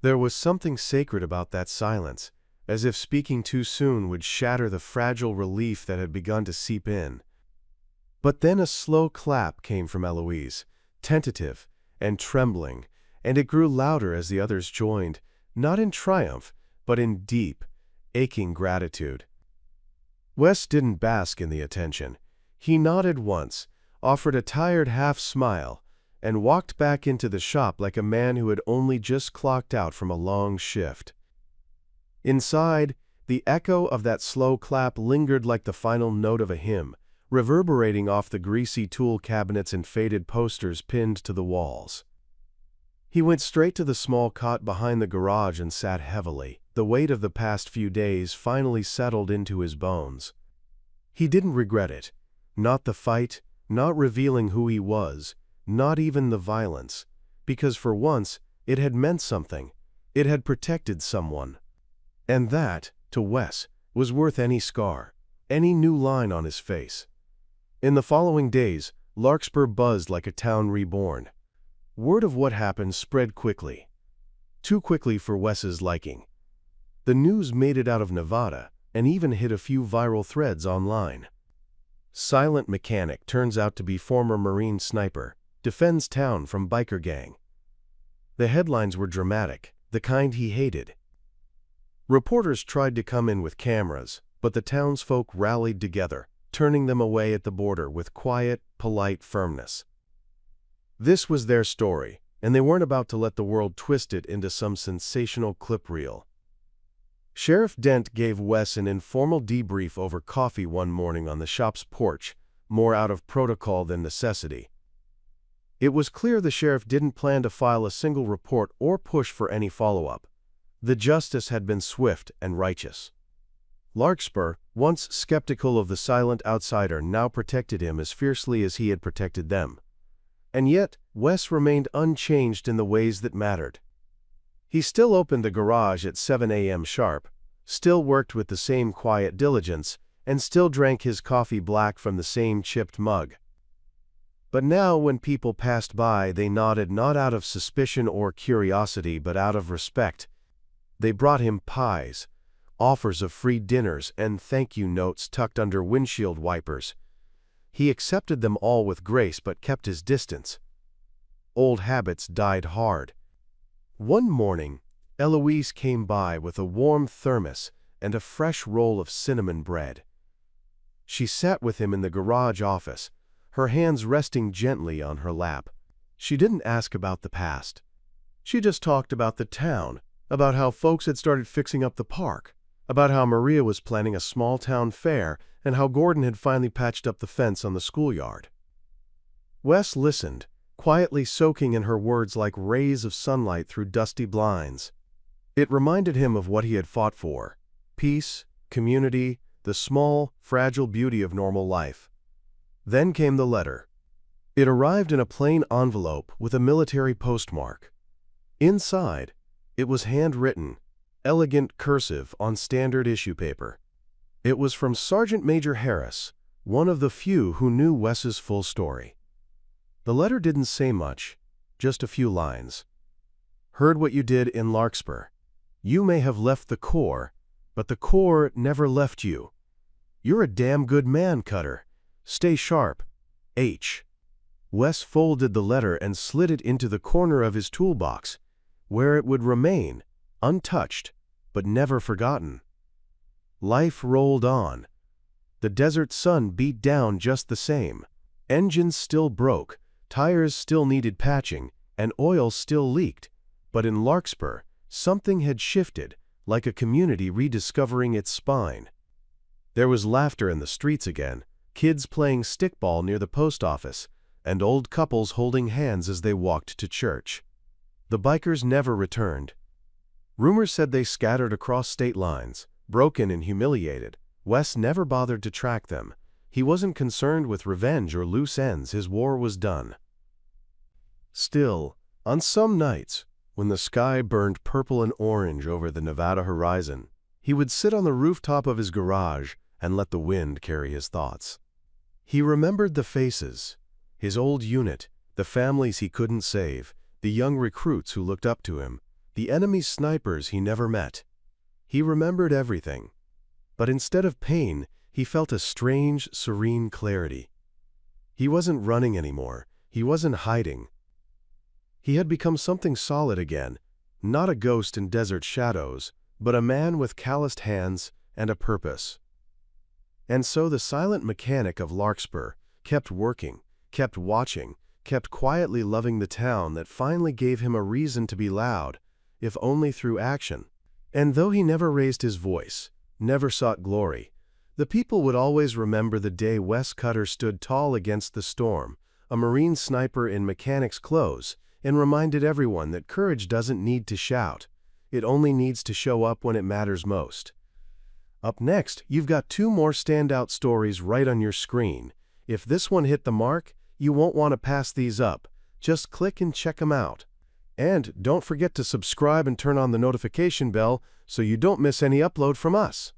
There was something sacred about that silence, as if speaking too soon would shatter the fragile relief that had begun to seep in. But then a slow clap came from Eloise, tentative and trembling, and it grew louder as the others joined, not in triumph, but in deep, aching gratitude. Wes didn't bask in the attention. He nodded once, offered a tired half-smile, and walked back into the shop like a man who had only just clocked out from a long shift. Inside, the echo of that slow clap lingered like the final note of a hymn, reverberating off the greasy tool cabinets and faded posters pinned to the walls. He went straight to the small cot behind the garage and sat heavily. The weight of the past few days finally settled into his bones. He didn't regret it. Not the fight, not revealing who he was, not even the violence, because for once, it had meant something. It had protected someone. And that, to Wes, was worth any scar, any new line on his face. In the following days, Larkspur buzzed like a town reborn. Word of what happened spread quickly. Too quickly for Wes's liking. The news made it out of Nevada and even hit a few viral threads online. Silent mechanic turns out to be former Marine sniper, defends town from biker gang. The headlines were dramatic, the kind he hated. Reporters tried to come in with cameras, but the townsfolk rallied together, turning them away at the border with quiet, polite firmness. This was their story, and they weren't about to let the world twist it into some sensational clip reel. Sheriff Dent gave Wes an informal debrief over coffee one morning on the shop's porch, more out of protocol than necessity. It was clear the sheriff didn't plan to file a single report or push for any follow-up. The justice had been swift and righteous. Larkspur, once skeptical of the silent outsider, now protected him as fiercely as he had protected them. And yet, Wes remained unchanged in the ways that mattered. He still opened the garage at 7 a.m. sharp, still worked with the same quiet diligence, and still drank his coffee black from the same chipped mug. But now when people passed by, they nodded not out of suspicion or curiosity but out of respect. They brought him pies, offers of free dinners, and thank-you notes tucked under windshield wipers. He accepted them all with grace but kept his distance. Old habits died hard. One morning, Eloise came by with a warm thermos and a fresh roll of cinnamon bread. She sat with him in the garage office, her hands resting gently on her lap. She didn't ask about the past. She just talked about the town, about how folks had started fixing up the park, about how Maria was planning a small-town fair, and how Gordon had finally patched up the fence on the schoolyard. Wes listened, quietly soaking in her words like rays of sunlight through dusty blinds. It reminded him of what he had fought for: peace, community, the small, fragile beauty of normal life. Then came the letter. It arrived in a plain envelope with a military postmark. Inside, it was handwritten, elegant cursive on standard issue paper. It was from Sergeant Major Harris, one of the few who knew Wes's full story. The letter didn't say much, just a few lines. Heard what you did in Larkspur. You may have left the Corps, but the Corps never left you. You're a damn good man, Cutter. Stay sharp. H. Wes folded the letter and slid it into the corner of his toolbox, where it would remain, untouched, but never forgotten. Life rolled on. The desert sun beat down just the same. Engines still broke, tires still needed patching, and oil still leaked. But in Larkspur, something had shifted, like a community rediscovering its spine. There was laughter in the streets again, kids playing stickball near the post office, and old couples holding hands as they walked to church. The bikers never returned. Rumors said they scattered across state lines, broken and humiliated. Wes never bothered to track them. He wasn't concerned with revenge or loose ends. His war was done. Still, on some nights, when the sky burned purple and orange over the Nevada horizon, he would sit on the rooftop of his garage and let the wind carry his thoughts. He remembered the faces, his old unit, the families he couldn't save, the young recruits who looked up to him, the enemy snipers he never met. He remembered everything. But instead of pain, he felt a strange, serene clarity. He wasn't running anymore. He wasn't hiding. He had become something solid again, not a ghost in desert shadows, but a man with calloused hands and a purpose. And so the silent mechanic of Larkspur kept working, kept watching, kept quietly loving the town that finally gave him a reason to be loud, if only through action. And though he never raised his voice, never sought glory, the people would always remember the day Wes Cutter stood tall against the storm, a Marine sniper in mechanic's clothes, and reminded everyone that courage doesn't need to shout. It only needs to show up when it matters most. Up next, you've got 2 more standout stories right on your screen. If this one hit the mark, you won't want to pass these up. Just click and check them out. And don't forget to subscribe and turn on the notification bell so you don't miss any upload from us.